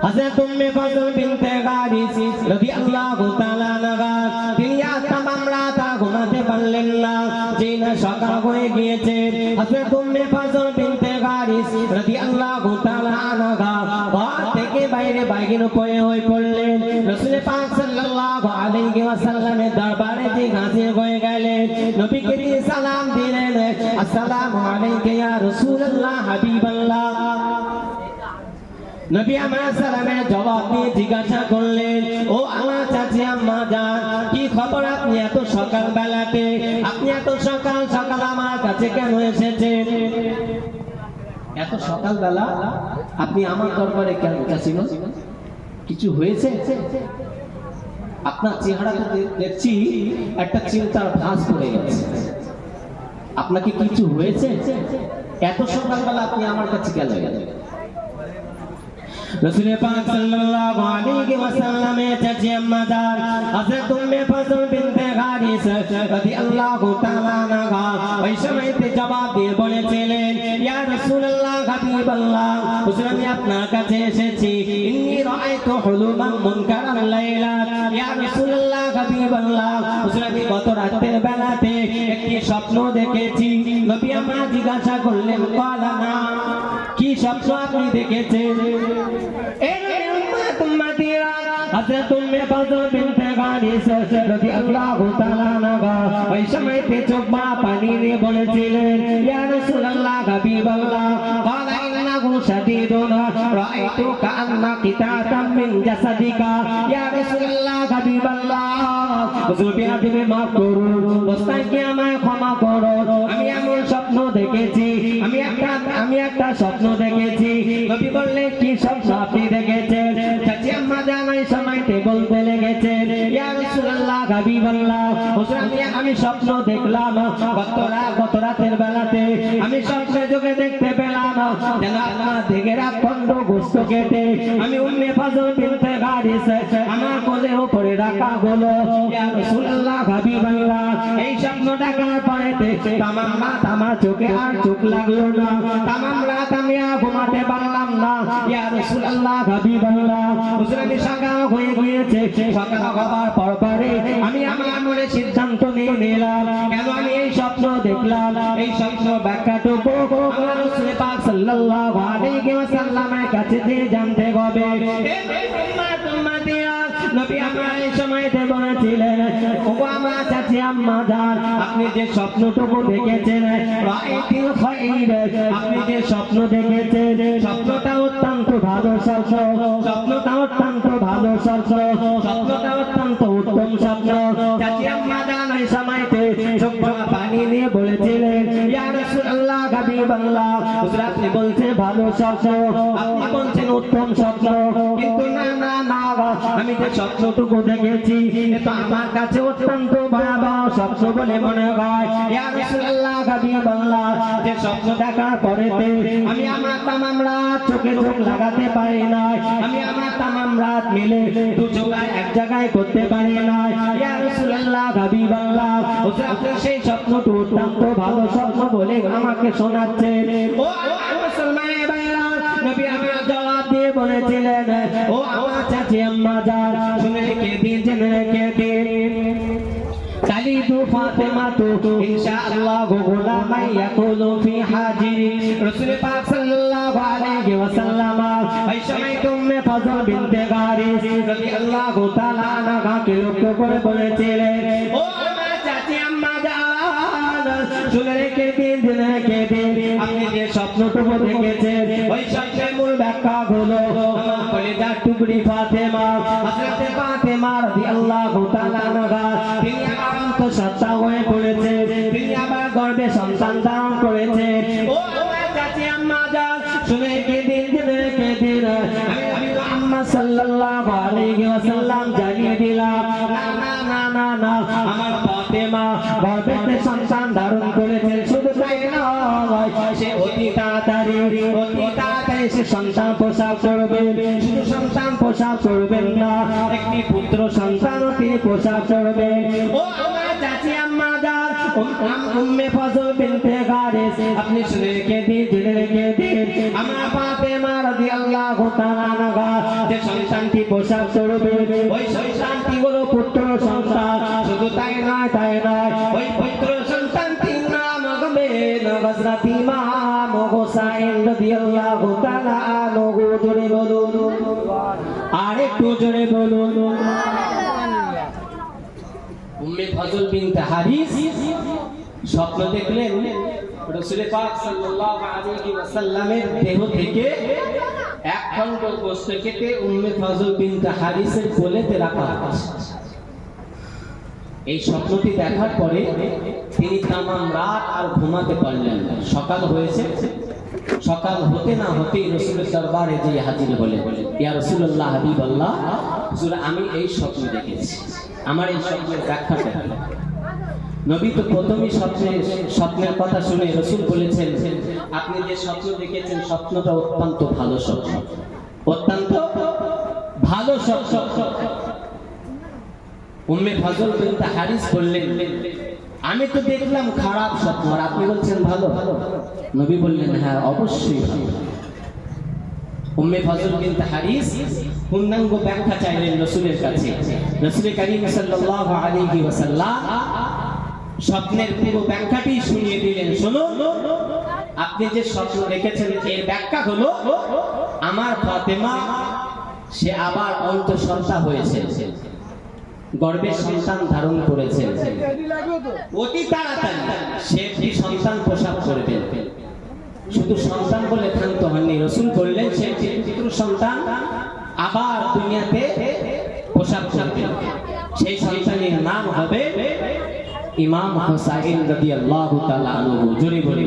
হযরত উম্মে ফজল বিনতে হারিস রাদিয়াল্লাহু তাআলা আনহা তিনি আর তামাম রাত ঘুমাতে পারলেন না। যেই না সকাল হয়ে গিয়েছে, হযরত উম্মে ফজল বিনতে হারিস রাদিয়াল্লাহু তাআলা আনহা ঘর থেকে বাইরে বাইরে হয়ে পড়লেন। রাসূল পাক সাল্লাল্লাহু আলাইহি ওয়াসাল্লামের দরবারে যে হাজির হয়ে গেলেন, নবীকে দিয়ে সালাম দিলেন, আসসালামু আলাইকা ইয়া রাসূলুল্লাহ হাবিবাল্লাহ। নবী আমার সালামের জবাব দিয়ে জিজ্ঞাসা করলেন, ও আমার চাচি আম্মা জান, কি খবর? আপনি এত সকাল বেলাতে, আপনি এত সকাল সকাল আমার কাছে কেন এসেছেন? এত সকাল বেলা আপনি আমার দরবারে কেন এসেছেন? কিছু হয়েছে? আপনার চেহারাতে দেখছি একটা চিন্তার ভাঁজ পড়ে গেছে। আপনাকে কিছু হয়েছে? এত সকালবেলা আপনি আমার কাছে কেন এলেন? রাসূল পাক সাল্লাল্লাহু আলাইহি ওয়াসাল্লামের চাচি আম্মা জান হযরত উম্মে ফজল বিনতে হারিস রাদিয়াল্লাহু তাআলা আনহা ওই সময়তে জবাব দিয়ে বলেছিলেন, ইয়া রাসূলুল্লাহ হাবিবাল্লাহ, হুজুর আমি আপনার কাছে এসেছি, ইন্নী রাআইতু হুলুমান মুনকারান লাইলা। ইয়া রাসূলুল্লাহ হাবিবাল্লাহ, হুজুর আমি গত রাতের বেলাতে একটি স্বপ্ন দেখেছি। নবী আমার জিজ্ঞাসা করলেন, ক্বালা না, কি স্বপ্ন আপনি দেখেছেন? হযরত উম্মে ফজল বিনতে হারিস রাদিয়াল্লাহু তাআলা আনহা ওই সময়তে চোখ পানি নিয়ে বলেছিলেন, ইয়া রাসূলুল্লাহ হাবিবাল্লাহ, ক্বালা ইন্নাহু শাদীদুন রাআইতু কাআন্না কিতাতাম মিন জাসাদিকা। ইয়া রাসূলুল্লাহ হাবিবাল্লাহ, হুজুর বিআদবি মাফ করুন, দোস্তাকে আমায় ক্ষমা করুন, আমি এমন স্বপ্ন দেখেছি, আমি একটা স্বপ্ন দেখেছি। নবী বললেন, কি স্বপ্ন আপনি দেখেছেন? চাচি আম্মা জান এই সময়তে বলতে লেগেছেন, ইয়া রাসূলুল্লাহ হাবিবাল্লাহ, হুজুর আমি স্বপ্ন দেখলাম, গত রাতের বেলাতে আমি স্বপ্নে যোগে দেখতে পেলাম যেন আপনার দেহের এক খণ্ড গোশত কেটে আমি উম্মে ফজল বিনতে হারিস আমার কোলের উপরে করে রাখা হলো ইয়া রাসূলুল্লাহ হাবিবাল্লাহ এই স্বপ্ন দেখার পরেতে তামাম রাত আমার চোখে আর চোখ লাগলো না তামাম রাত আমি আর ঘুমাতে পারলাম না ইয়া রাসূলুল্লাহ হাবিবাল্লাহ হুজুরানি সকাল হয়ে গিয়েছে সকাল হবার পরে আমি আমার মনে সিদ্ধান্ত নিয়ে নিলাম কেন আমি এই স্বপ্ন দেখলাম এই স্বপ্ন ব্যাখ্যাটুকু আমার রাসূল পাক সাল্লাল্লাহু আলাইহি ওয়াসাল্লামের কাছে দিয়ে জানতে হবে নবী আমরা এই সময়তে বলেছিলেন ওগো আমার চাচি আম্মা জান আপনি যে স্বপ্নটুকু দেখেছেন রাইতিল খাইর আপনি যে স্বপ্ন দেখেছেন স্বপ্নটা অত্যন্ত ভালো স্বপ্ন স্বপ্নটা অত্যন্ত ভালো স্বপ্ন স্বপ্নটা অত্যন্ত উত্তম স্বপ্ন চাচি আম্মা জান এই সময়তে চোখ পানি নিয়ে বলেছিলেন ইয়া রাসূলুল্লাহ হাবিবাল্লাহ হুজুর আপনি বলছেন ভালো স্বপ্ন আপনি বলছেন উত্তম স্বপ্ন কিন্তু না না না আমি যে স্বপ্নটুকু দেখেছি এটা আমার কাছে অত্যন্ত ভয়াবহ স্বপ্ন বলে মনে হয় ইয়া রাসূলুল্লাহ হাবিবাল্লাহ যে স্বপ্ন দেখার পরেতে আমি আমার তামাম রাত চোখে চোখ লাগাতে পারি না আমি আমার তামাম রাত মিলে দু চোখে এক জায়গায় করতে পারি না ইয়া রাসূলুল্লাহ হাবিবাল্লাহ হুজুর আপনি সেই স্বপ্নটু অত্যন্ত ভালো স্বপ্ন বলে আমাকে শোনাচ্ছেন ও মুসলমান ভাইরা নবী আমার জবাব দিয়ে বলেছিলেন ও আমার চাচি আম্মা জান শুনে রেখে দিন জেনে রেখে দিন তালিদু ফাতেমা তু ইনশাআল্লাহ গুলামাই ইয়াকুলু ফি হাজিরি রাসূল পাক সাল্লাল্লাহু আলাইহি ওয়াসাল্লাম এই সময় উম্মে ফাজল বিনতে গারিস রাদিয়াল্লাহু তাআলা আনহাকে লক্ষ্য করে বলেছিলেন ও আমার চাচি আম্মা জান শুনে রেখে দিন জেনে রেখে দিন আপনি যে স্বপ্নটুকু দেখেছেন ওই স্বপ্নের মূল ব্যাখ্যা হলো আমার কলিজার টুকরি ফাতেমা হযরত ফাতেমা রাদিয়াল্লাহু তাআলা আনহা তিনি আমার সত্তা হয়ে পড়েছে তিনি আমার গর্ভে সন্তান ধারণ করেছে ও আমার চাচি আম্মা জান শুনে রেখে দিন জেনে রেখে দিন আমি মুহাম্মদ সাল্লাল্লাহু আলাইহি ওয়াসাল্লাম জানিয়ে দিলাম না না না না না আমার ফাতেমা গর্ভে সন্তান ধারণ করেছে শুধু তাই নয় সে অতি তাড়াতাড়ি সে সন্তান প্রসব করবে শুধু সন্তান প্রসব করবেন না একটি পুত্র সন্তান তিনি প্রসব করবেন ও আমার চাচি আম্মা জান উম্মে ফাজল বিনতে গারিস আপনি শুনে রেখে দিন জেনে রেখে দিন আমার ফাতেমা রাদিয়াল্লাহু তাআলা আনহা যে সন্তানটি প্রসব করবে ওই সন্তানটি হলো পুত্র সন্তান শুধু তাই নয় ওই পুত্র সন্তানটির নাম হবে হযরত ইমাম হুসাইন রাদিয়াল্লাহু তাআলা আনহু জোরে বলুন আর একটু জোরে বলুন উম্মে ফাজল বিনতে হারিস স্বপ্ন দেখলেন রাসূল পাক সাল্লাল্লাহু আলাইহি ওয়াসাল্লামের দেহ থেকে এক খণ্ড গোশত কেটে উম্মে ফাজল বিনতে হারিসের কোলেতে রাখা হয়েছে এই স্বপ্নটি দেখার পরে তিনি তামাম রাত আর ঘুমাতে পারলেন না সকাল হয়েছে সকাল হতে না হতেই রাসূলের দরবারে যে হাজির হলেন ইয়া রাসূলুল্লাহ হাবিবাল্লাহ হুজুর আমি এই স্বপ্ন দেখেছি আমার এই স্বপ্নের ব্যাখ্যাটা নবী তো প্রথমেই স্বপ্নের কথা শুনে রাসূল বলেছেন আপনি যে স্বপ্ন দেখেছেন স্বপ্নটা অত্যন্ত ভালো স্বপ্ন অত্যন্ত ভালো স্বপ্ন উম্মে ফাজল বিনতে হারিস বললেন আমি তো দেখলাম খারাপ স্বপ্ন আর আপনি বলছেন ভালো নবী বললেন হ্যাঁ অবশ্যই ভালো উম্মে ফাজল বিনতে হারিস পূর্ণাঙ্গ ব্যাখ্যা চাইলেন রাসূলের কাছে রাসূল কারীম সাল্লাল্লাহু আলাইহি ওয়াসাল্লাম স্বপ্নের পুরো ব্যাখ্যাটি শুনিয়ে দিলেন শুনুন আপনি যে স্বপ্ন দেখেছেন এর ব্যাখ্যা হলো আমার ফাতেমা সে আবার অন্তঃসত্ত্বা হয়েছে গর্ভে সন্তান ধারণ করেছে অতি তাড়াতাড়ি সে সন্তান প্রসব করবেন শুধু সন্তান বলে ক্ষান্ত হননি রাসূল বললেন সে পুত্র সন্তান আবার দুনিয়াতে প্রসব করবে সেই সন্তানের নাম হবে ইমাম হুসাইন রাদিয়াল্লাহু তাআলা আনহু জোরে বলে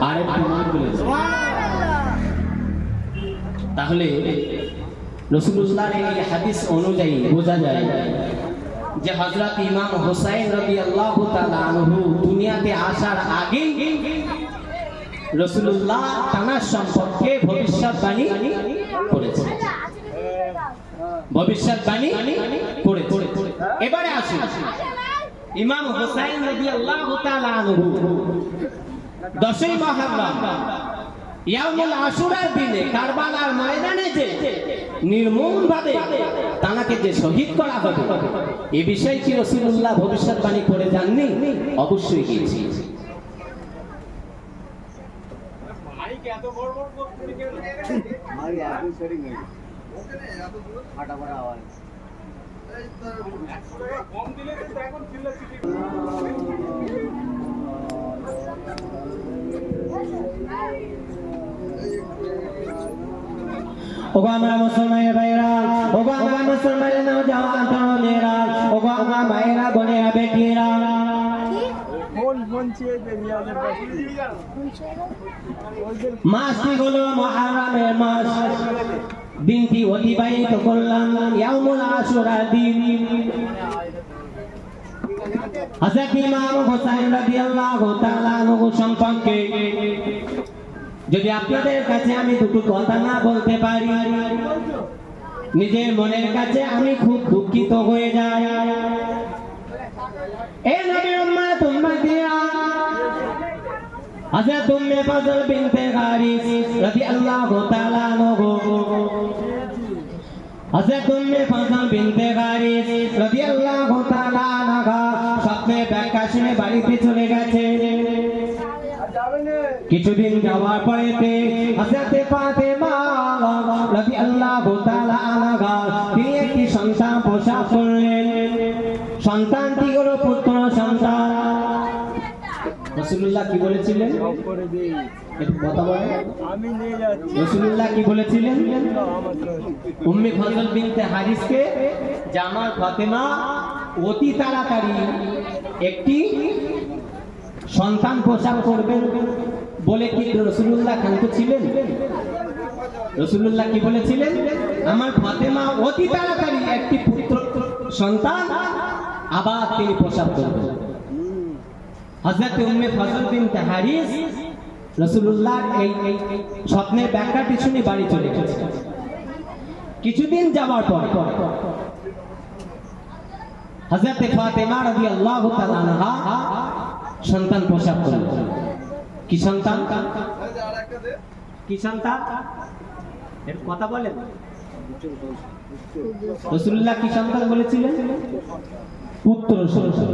আর একটু নাম বলে তাহলে রাসূলুল্লাহর এই হাদিস অনুযায়ী বোঝা যায় যে হযরত ইমাম হুসাইন রাদিয়াল্লাহু তাআলা আনহু দুনিয়াতে আসার আগে রাসূলুল্লাহ তার সম্পর্কে ভবিষ্যৎবাণী করেছেন ভবিষ্যৎবাণী করেছে। এবারে আসুন ইমাম হুসাইন রাদিয়াল্লাহু তাআলা আনহু 10ই মুহররম ইয়াউমুল আশুরার দিনে কারবালার ময়দানে যে নির্মমভাবে তাকে যে শহীদ করা হবে এই বিষয়ে কি রাসূলুল্লাহ ভবিষ্যৎবাণী করে যাননি? অবশ্যই গিয়েছি। ওগো আমার মুসলমান ভাইরা, ওগো আমার মুসলমান নওজওয়ান তরুণেরা, ওগো আমার ভাইরা বোনেরা বেটিরা, মাসটি হলো মুহররমের মাস। দিনটি অতিবাহিত করলাম ইয়াউমুল আশুরার দিন। হযরত ইমাম হুসাইন রাদিয়াল্লাহু তাআলা আনহু সম্পর্কে যদি আপনাদের কাছে আমি দুটো কথা না বলতে পারি, নিজের মনের কাছে আমি খুব দুঃখিত হয়ে যাই। এ নবীর উম্মত উম্মতিরা, হযরত উম্মে ফজল বিনতে হারিস রাদিয়াল্লাহু তাআলা আনহু, হযরত উম্মে ফজল বিনতে হারিস রাদিয়াল্লাহু তাআলা আনহা স্বপ্নে ব্যাখ্যা শুনে বাড়িতে চলে গেছে। কিছুদিন যাওয়ার পরেতে হযরত ফাতেমা রাদিয়াল্লাহু তাআলা আনহা তিনি একটি সন্তান প্রসব করলেন। সন্তানটি হলো পুত্র সন্তান। রাসূলুল্লাহ কি বলেছিলেন? একটু কথা বলেন। রাসূলুল্লাহ কি বলেছিলেন? উম্মে ফজল বিনতে হারিসকে যে আমার ফাতেমা অতি তাড়াতাড়ি একটি সন্তান প্রসব করবেন বলে কি রাসূলুল্লাহ ক্ষান্ত ছিলেন? রাসূলুল্লাহ কি বলেছিলেন? আমার ফাতেমা অতি তাড়াতাড়ি একটি পুত্র সন্তান আবার তিনি প্রসব করবেন। হযরত উম্মে ফজল বিনতে হারিস রাসূলুল্লাহ এই স্বপ্নের ব্যাখ্যাটি শুনে বাড়ি চলে গেছে। কিছুদিন যাওয়ার পর হযরত ফাতেমা রাদিয়াল্লাহু তাআলা আনহা সন্তান প্রসব করলেন। কি সন্তান? কি সন্তান? এর কথা বলেন। রাসূলুল্লাহ কি সন্তান বলেছিলেন? পুত্র সন্তান।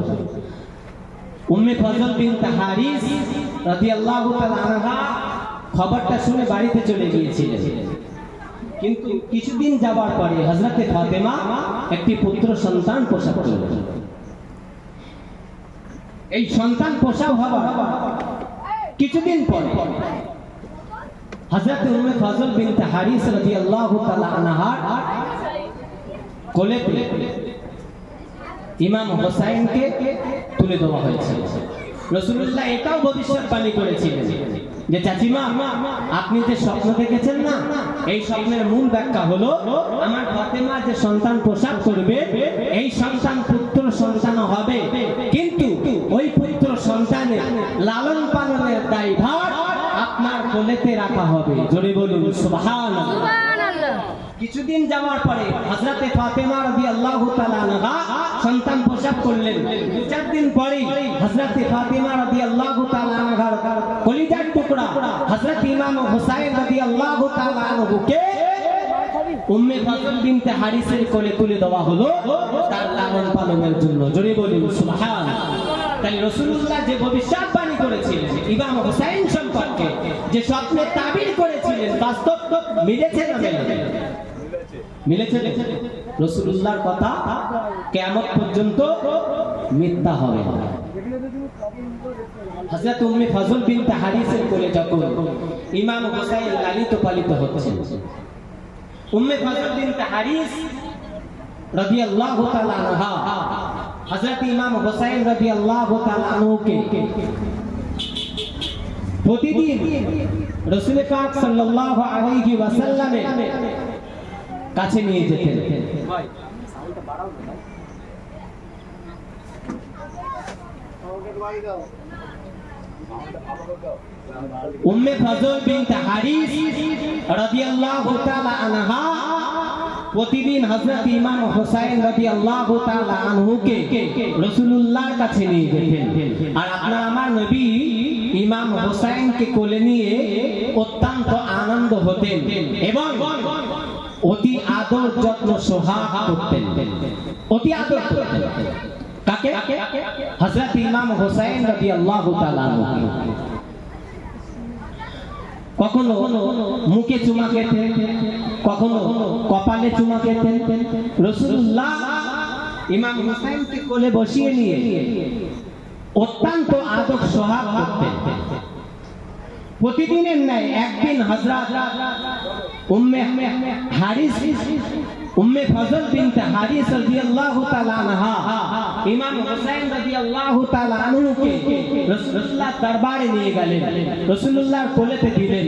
উম্মে ফজল বিনতে হারিস রাদিয়াল্লাহু তাআলা আনহা খবরটা শুনে বাড়িতে চলে গিয়েছিলেন। কিন্তু কিছুদিন যাওয়ার পরে হযরত ফাতেমা একটি পুত্র সন্তান প্রসব করলেন। এই সন্তান প্রসব হওয়ার কিছুদিন পর হযরত উম্মে ফজল বিনতে হারিস রাদিয়াল্লাহু তাআলা আনহার কোলে ইমাম হুসাইনকে তুলে দেওয়া হয়েছে। রাসূলুল্লাহ এটাও ভবিষ্যৎবাণী করেছিলেন যে চাচিমা আপনি যে স্বপ্ন দেখেছেন না, এই স্বপ্নের মূল ব্যাখ্যা হলো আমার ফাতেমা যে সন্তান প্রসব করবে এই সন্তান পুত্র সন্তান হবে, কিন্তু ওই পুত্র সন্তানের লালন পালনের দায়ভার আপনার কোলেতে রাখা হবে। জোরে বলুন সুবহানাল্লাহ। কিছুদিন যাওয়ার পরে হযরত ফাতেমা রাদিয়াল্লাহু তাআলা আনহা সন্তান প্রসব করলেন। 2-4 দিন পরে হযরত ফাতেমা রাদিয়াল্লাহু তাআলা আনহার কলিজার টুকরা হযরত ইমাম হুসাইন রাদিয়াল্লাহু তাআলা আনহুকে উম্মে ফজল বিনতে হারিসের কোলে তুলে দেওয়া হলো তার লালন পালনের জন্য। জোরে বলুন সুবহানাল্লাহ। তাই রাসূলুল্লাহ যে ভবিষ্যৎবাণী করেছিলেন ইমাম হুসাইন সম্পর্কে, যে স্বপ্নে তাবির করেছিলেন, বাস্তব মিলেছে না মিলেছে? রাসূলুল্লাহর কথা কিয়ামত পর্যন্ত মিথ্যা হবে না। হযরত উম্মে ফজল বিনতে হারিসের কোলে যখন ইমাম হুসাইন লালিত পালিত হচ্ছেন, উম্মে ফজল বিনতে হারিস রাদিয়াল্লাহু তাআলা আনহা হযরত ইমাম হুসাইন রাদিয়াল্লাহু তাআলা আনহুকে প্রতিদিন রাসূল পাক সাল্লাল্লাহু আলাইহি ওয়াসাল্লামের কাছে নিয়ে যেতেন। উম্মে ফজল বিনতে হারিস রাদিয়াল্লাহু তাআলা আনহা প্রতিদিন হযরত ইমাম হুসাইন রাদিয়াল্লাহু তাআলা আনহুকে রাসূলুল্লাহর কাছে নিয়ে যেতেন। আর আপনার আমার নবী ইমাম হুসাইনকে কোলে নিয়ে অত্যন্ত আনন্দ হতেন এবং অতি আদর যত্ন সোহাগ করতেন, অতি আদর করতেন। কাকে? হযরত ইমাম হুসাইন রাদিয়াল্লাহু তাআলা আনহু। কখনো মুখে চুমা খেতেন, কখনো কপালে চুমা খেতেন। রাসূলুল্লাহ ইমাম হুসাইনকে কোলে বসিয়ে নিয়ে অত্যন্ত আদর সোহাগ করতেন। প্রতিদিনের ন্যায় একদিন হযরত উম্মে ফজল বিনতে হারিস রাদিয়াল্লাহু তাআলা আনহা ইমাম হুসাইন রাদিয়াল্লাহু তাআলা আনহুকে রাসূলুল্লাহ দরবারে নিয়ে গেলেন, রাসূলুল্লাহর কোলেতে দিলেন।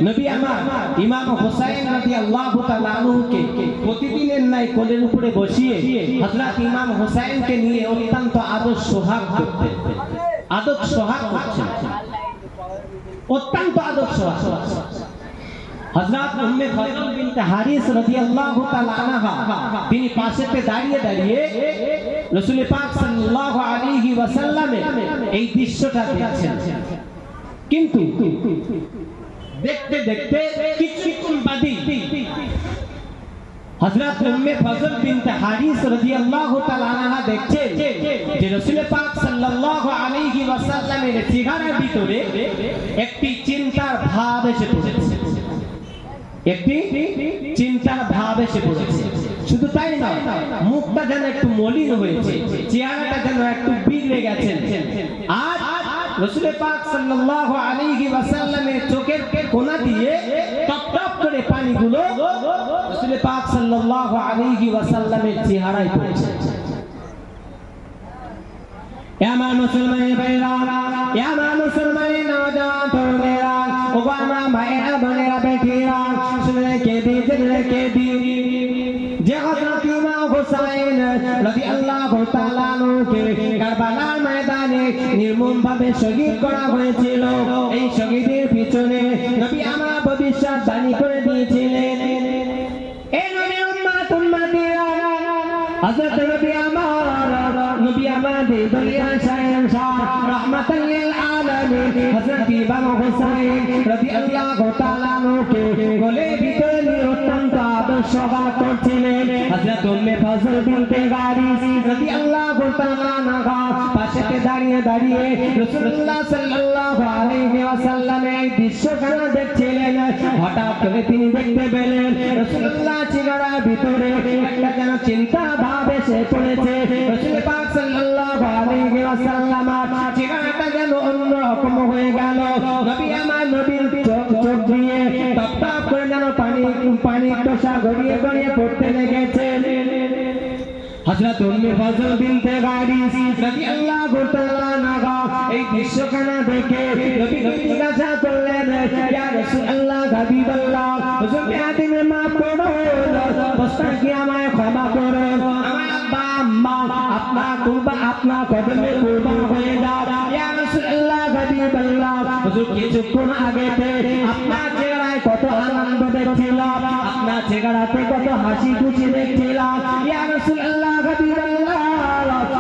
নবী আমার ইমাম হুসাইন রাদিয়াল্লাহু তাআলা আনহুকে প্রতিদিনের ন্যায় কোলের উপরে বসিয়ে হযরত ইমাম হুসাইনকে নিয়ে অত্যন্ত আদর সোহাগ করতেন, আদর সোহাগ করছেন, অত্যন্ত আদর সোহাগ। হযরত উম্মে ফজল বিনতে হারিস রাদিয়াল্লাহু তাআলা আনহা তিনি পাশেতে দাঁড়িয়ে দাঁড়িয়ে রাসূল পাক সাল্লাল্লাহু আলাইহি ওয়াসাল্লামের এই দৃশ্যটা দেখছেন। কিন্তু দেখতে দেখতে কিছুক্ষণ বাদে হযরত উম্মে ফজল বিনতে হারিস রাদিয়াল্লাহু তাআলা আনহা দেখছেন যে রাসূল পাক সাল্লাল্লাহু আলাইহি ওয়াসাল্লামের চেহারার ভিতরে একটি চিন্তার ভাব এসে পড়েছে, একটি চিন্তার ভাব এসে পড়েছে। শুধু তাই নয়, মুখটা যেন একটু মলিন হয়েছে, চেহারাটা যেন একটু বিগড়ে গেছে। আর রাসূল পাক সাল্লাল্লাহু আলাইহি ওয়াসাল্লামের চোখের কোণা দিয়ে টপ টপ করে পানিগুলো রাসূল পাক সাল্লাল্লাহু আলাইহি ওয়াসাল্লামের চেহারায় পড়ছে। আমার মুসলমান ভাইরা, আমার মুসলমান নওজওয়ান তরুণেরা, ওগো আমার মায়েরা বোনেরা বেটিরা, শুনে কে দি যে হযরত ইমাম হুসাইন রাদিয়াল্লাহু তাআলা আনহুকে কারবালার ময়দানে নির্মমভাবে শহীদ করা হয়েছিল। এই শহীদের পিছনে নবী আমার ভবিষ্যৎবাণী করে দিয়েছিলেন। এই নবীর উম্মতিরা হযরত নবী আমাদের দুনিয়ার শাহনশাহ রাহমাতাল লিল আলামিন হযরত ইমাম হুসাইন রাদিয়াল্লাহু তাআলা আনহুকে কোলের ভিতরে নিয়ে অত্যন্ত আদর সোহাগ করছিলেন। হযরত উম্মে ফজল বিনতে হারিস রাদিয়াল্লাহু তাআলা আনহা পাশেতে দাঁড়িয়ে দাঁড়িয়ে রাসূলুল্লাহ সাল্লাল্লাহু আলাইহি ওয়াসাল্লামের এই দৃশ্যখানা দেখছিলেন। হঠাৎ করে তিনি দেখতে পেলেন রাসূলুল্লাহ চেহারার ভিতরে একটা যেন চিন্তা ভাব এসে পড়েছে। রাসূল পাক সাল্লাল্লাহু আলাইহি ওয়াসাল্লাম চেহারাটা যেন অন্যরকম হয়ে গেল। নবী আমার নবীর চোখ দিয়ে টপ টপ করে যেন পানি টোসা গড়িয়ে গড়িয়ে পড়তে লেগেছে। হযরত উম্মে ফজল বিনতে হারিস রাদিয়াল্লাহু তাআলা আনহা এই দৃশ্যখানা দেখে নবী জিজ্ঞাসা করলেন, ইয়া রাসূলুল্লাহ হাবিবাল্লাহ, হুজুর আদিমে মাফ করো, বস্তাকি আমায় ক্ষমা করো, আমার আব্বা আম্মা আপনার কদমে কুরবান হয়ে যাও। ইয়া রাসূলুল্লাহ হাবিবাল্লাহ, হুজুর কিছুক্ষণ আগেতে আপনার চেহারায় কত আনন্দ দেখছিলাম, আপনার চেহারাতে কত হাসি খুশি দেখছিলাম। ইয়া রাসূলুল্লাহ হাবিবাল্লাহ,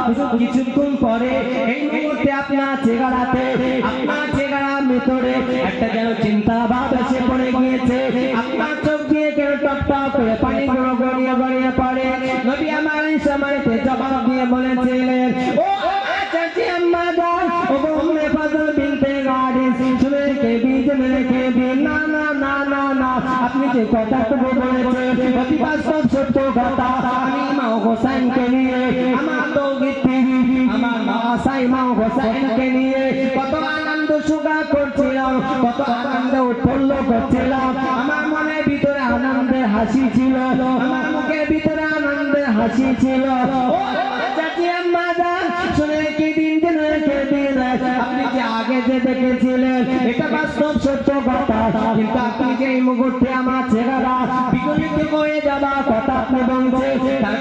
হুজুর কিছুক্ষণ পরে এই মুহূর্তে আপনার চেহারার ভিতরে একটা যেন চিন্তা ভাব এসে পড়ে গিয়েছে। আপনার চোখ দিয়ে কেন টপ টপ করে পানিগুলো গড়িয়ে গড়িয়ে পড়ে। নবী আমার এই সময়তে জবাব দিয়ে বলেছিলেন, ও চাচি আম্মা জান, ও উম্মে ফজল বিনতে হারিস, শুনে কে দি না না না না না, আপনি যে কথাটুকু বলেছেন অতি বাস্তব সত্য কথা। আমি ইমাম হোসেনকে নিয়ে আমার দৌগিত্রী আমার ইমাম হোসেনকে নিয়ে কত আনন্দ সুখা করছিলাম, কত আনন্দ উৎফুল্ল করছিলাম। আমার মনের ভিতরে আনন্দের হাসি ছিল, আমার মুখের ভিতরে আনন্দের হাসি ছিল। ও চাচি আম্মা জান, শুনে কি দিন আপনি যে আগে যে দেখেছিলেন এটা বাস্তব সত্য কথা, কিন্তু আপনি যে এই মুহূর্তে আমার চেহারা বিকলিত হয়ে যাওয়া কথা আপনি বলছেন,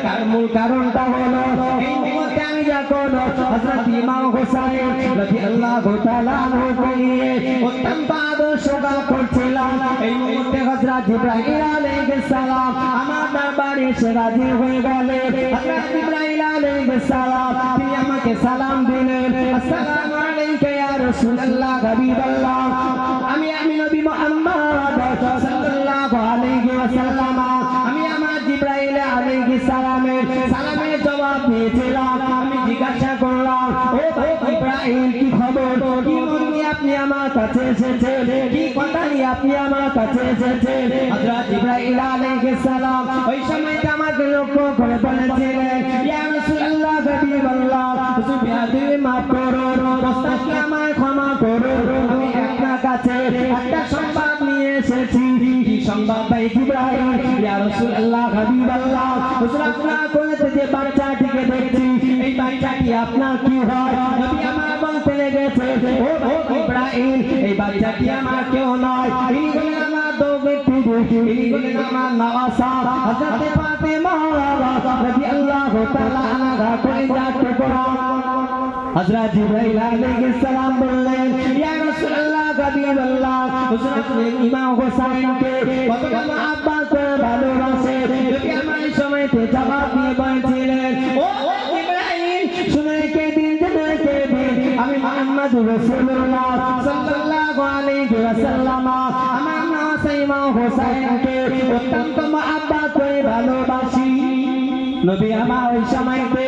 তার মূল কারণটা হলো এই মুহূর্তে আমি যখন হযরত ইমাম হোসেন রাদিয়াল্লাহু তাআলা আনহুকে নিয়ে অত্যন্ত আদর্শ গান করছিলাম, এই মুহূর্তে হযরত জিবরাইল আলাইহিস সালাম আমার দরবারে এসে হাজির হয়ে গেলেন। হযরত জিবরাইল আলাইহিস সালাম তিনি আমাকে সালাম দিলেন, আসসালামু আলাইকা ইয়া রাসূলুল্লাহ হাবিবাল্লাহ। আমি নবী মুহাম্মদ সাল্লাল্লাহু আলাইহি ওয়াসাল্লাম আমি আমার জিবরাইল আলাইহিস সালামের জবাব দিয়েছিলাম। আমি জিজ্ঞাসা করলাম, ও ভাই জিবরাইল কি খবর, কি মন নিয়ে আপনি আমার কাছে এসেছেন, কি কথা নিয়ে আপনি আমার কাছে এসেছেন? হযরত জিবরাইল আলাইহিস সালাম ওই সময়টা আমাকে লক্ষ্য করে বলেছিলেন, ইয়া রাসূলুল্লাহ হাবিবাল্লাহ, তুমি মাফ করো, রাস্তাকে আমায় ক্ষমা করো, আমি আপনার কাছে একটা সংবাদ নিয়ে এসেছি। কি সংবাদ ভাই জিবরাইল? ইয়া রাসূলুল্লাহ হাবিবাল্লাহ, হুজুর আপনার কোলেতে যে বাচ্চাটিকে দেখছি এই বাচ্চাটি আপনার কি হয়? নবী আমার বলতে লেগেছে, ও জিবরাইল এই বাচ্চাটি আমার কেউ নয়, ইনি হলেন আমার দৌগতি, ইনি হলেন আমার নওয়াসা হযরত ফাতেমা রাদিয়াল্লাহু তাআলা আনহা কলিজার টুকরা। হযরত জিবরাইল আলাইহিস সালাম বললেন, ইয়া রাসূলুল্লাহ হাবিবাল্লাহ, হুজুর আপনি ইমাম হোসেনকে কতটা মহব্বত করে ভালোবাসে। নবী আমার সময়তে জবাব দিয়ে বলেছিলেন, ও জিবরাইল শুনে কে দিন আমি মুহাম্মদ রাসূলুল্লাহ সাল্লাল্লাহু আলাইহি ওয়াসাল্লাম আমার নাম ইমাম হোসেনকে অত্যন্ত মহব্বত করে ভালোবাসি। নবী আমার ওই সময়তে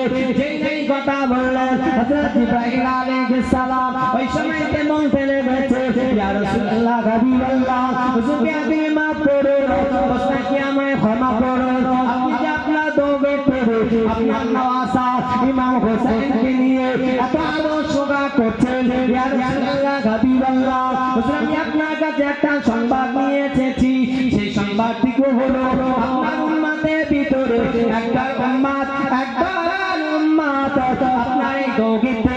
যেই কথা বললেন হযরত জিবরাইল আলাইহিস সালাম ওই সময়তে বলতে লেগেছে, ইয়া রাসূলুল্লাহ হাবিবাল্লাহ, হুজুরকে আপনি মাফ করুন, রাস্তাকে আমায় ক্ষমা করুন, আপনি যে আপনার দৌগতি আপনার নওয়াসা ইমাম হোসেনকে নিয়ে এত আদর্শ গান করছেন, ইয়া রাসূলুল্লাহ হাবিবাল্লাহ, হুজুর আমি আপনার কাছে একটা সংবাদ নিয়ে এসেছি। সেই সংবাদটি হলো আপনার উম্মতের ভিতরে একটা উম্মত আপনার এই দৌগিতে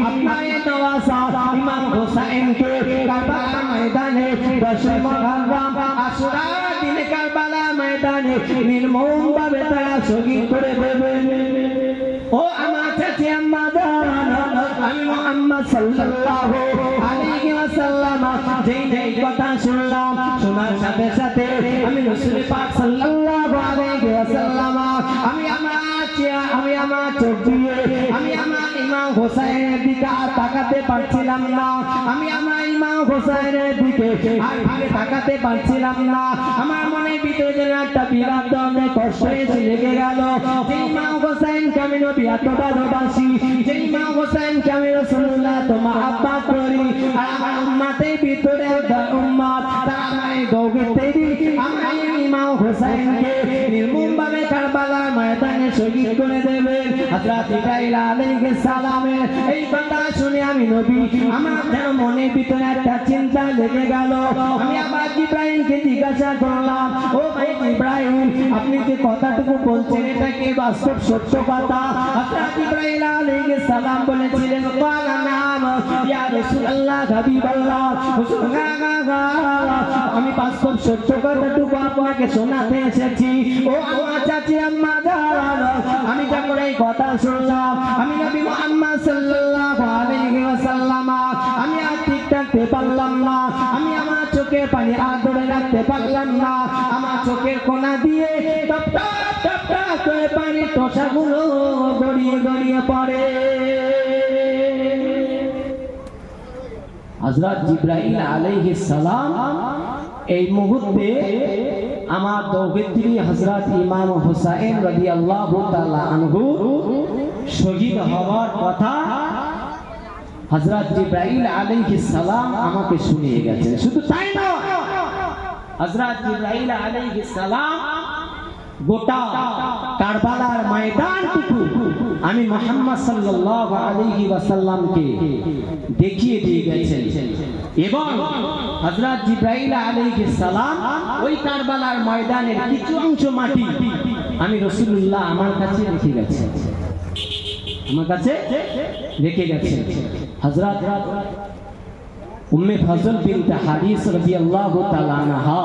আপনার এই নওয়াসা ইমাম হোসেনকে কারবালা ময়দানে 10 মুহররম আশুরা দিনে কারবালা ময়দানে নির্মমভাবে তারা শহীদ করে দেবে। ও আমার চাচি আম্মা জান, আমি মুহাম্মদ সাল্লাল্লাহু আলাইহি ওয়াসাল্লাম যেই কথা শুনলাম, শোনার সাথে সাথে আমি রাসূল পাক সাল্লাল্লাহু আলাইহি ওয়াসাল্লাম আমি আমার চোখ দিয়ে আমি আমার ইমাম হোসেনের দিকে আর তাকাতে পারছিলাম না, আমি আমার ইমাম হোসেনের দিকে আর ফিরে তাকাতে পারছিলাম না। আমার মনের ভিতরে যেন একটা বিরাট ধরনের কষ্ট এসে লেগে গেল। যে ইমাম হোসেনকে আমি নবী এত ভালোবাসি, যে ইমাম হোসেনকে আমি রাসূলুল্লাহ তো মহব্বত করি, আর আমার উম্মতের ভিতরে একটা উম্মত তারা আমার এই দৌগিতেরই আমার ইমাম হোসেনকে নির্মমভাবে কারবালার ময়দানে শহীদ করে দেবেন। হযরত জিবরাইল আলাইহিস সালামের এই কথা শুনে আমি নবী আমার যেন মনের ভিতরে একটা চিন্তা লেগে গেল। আমি আবার জিবরাইলকে জিজ্ঞাসা করলাম, ও ভাই জিবরাইল আপনি যে কথাটুকু বলছেন এটা কি বাস্তব সত্য কথা? হযরত জিবরাইল আলাইহিস সালাম বলেছিলেন, ক্বালা নাম ইয়া রাসূলুল্লাহ হাবিবাল্লাহ, হুজুর আমি বাস্তব সত্য কথাটুকু আপনাকে শোনাতে এসেছি। ও আমার চাচি আম্মা জান, আমি যখন এই কথা শুনলাম আমি নবী মুহাম্মদ সাল্লাল্লাহু আলাইহি ওয়াসাল্লাম আমি আর ঠিক থাকতে পারলাম না, আমি আমার চোখের পানি আর ধরে রাখতে পারলাম না, আমার চোখের কোনা দিয়ে টপ টপ টপ টপ করে পানির টোসাগুলো গড়িয়ে গড়িয়ে পড়ে। হযরত জিবরাইল আলাইহিস সালাম এই মুহূর্তে আমার দৌগিত্রী হযরত ইমাম হোসেন রাদিয়াল্লাহু তাআলা আনহু শহীদ হওয়ার কথা হযরত জিবরাইল আলাইহিস সালাম আমাকে শুনিয়ে গেছেন। শুধু তাই না, হযরত জিবরাইল আলাইহিস সালাম গোটা কারবালার ময়দানটুকু আমি মুহাম্মদ সাল্লাল্লাহু আলাইহি ওয়াসাল্লামকে দেখিয়ে দিয়ে গেছেন, এবং হযরত জিবরাইল আলাইহিস সালাম ওই কারবালার ময়দানের কিছু অংশ মাটি আমি রাসূলুল্লাহ আমার কাছে রেখে গেছেন, আমার কাছে রেখে গেছেন। হযরত উম্মে ফজল বিনতে হারিস রাদিয়াল্লাহু তাআলা আনহা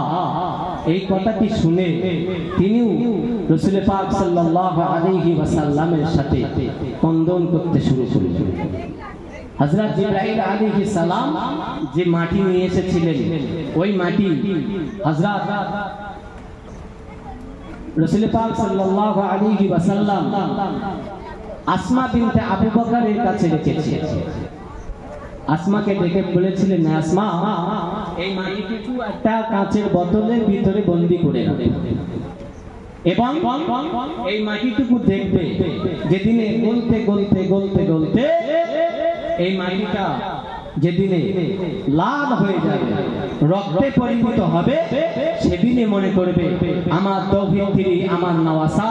এই কথাটি শুনে তিনিও রাসূল পাক সাল্লাল্লাহু আলাইহি ওয়াসাল্লামের সাথে কন্দন করতে শুরু করলেন। হযরত জিবরাইল আলাইহিস সালাম যে মাটি নিয়ে এসেছিলেন ওই মাটি হযরত রাসূল পাক সাল্লাল্লাহু আলাইহি ওয়াসাল্লাম আসমা বিনতে আবু বকরের কাছে রেখেছিলেন। আসমাকে ডেকে বলেছিলেন, আসমা এই মাটিটুকু একটা কাঁচের বোতলের ভিতরে বন্দি করে রাখো এবং এই মাটিটুকু দেখবে যেদিনে গলতে গলতে গলতে গলতে এই মাটিটা যেদিনে লাল হয়ে যাবে, রক্তে পরিণত হবে, সেদিনে মনে করবে আমার তৌহিদি আমার নওয়াসা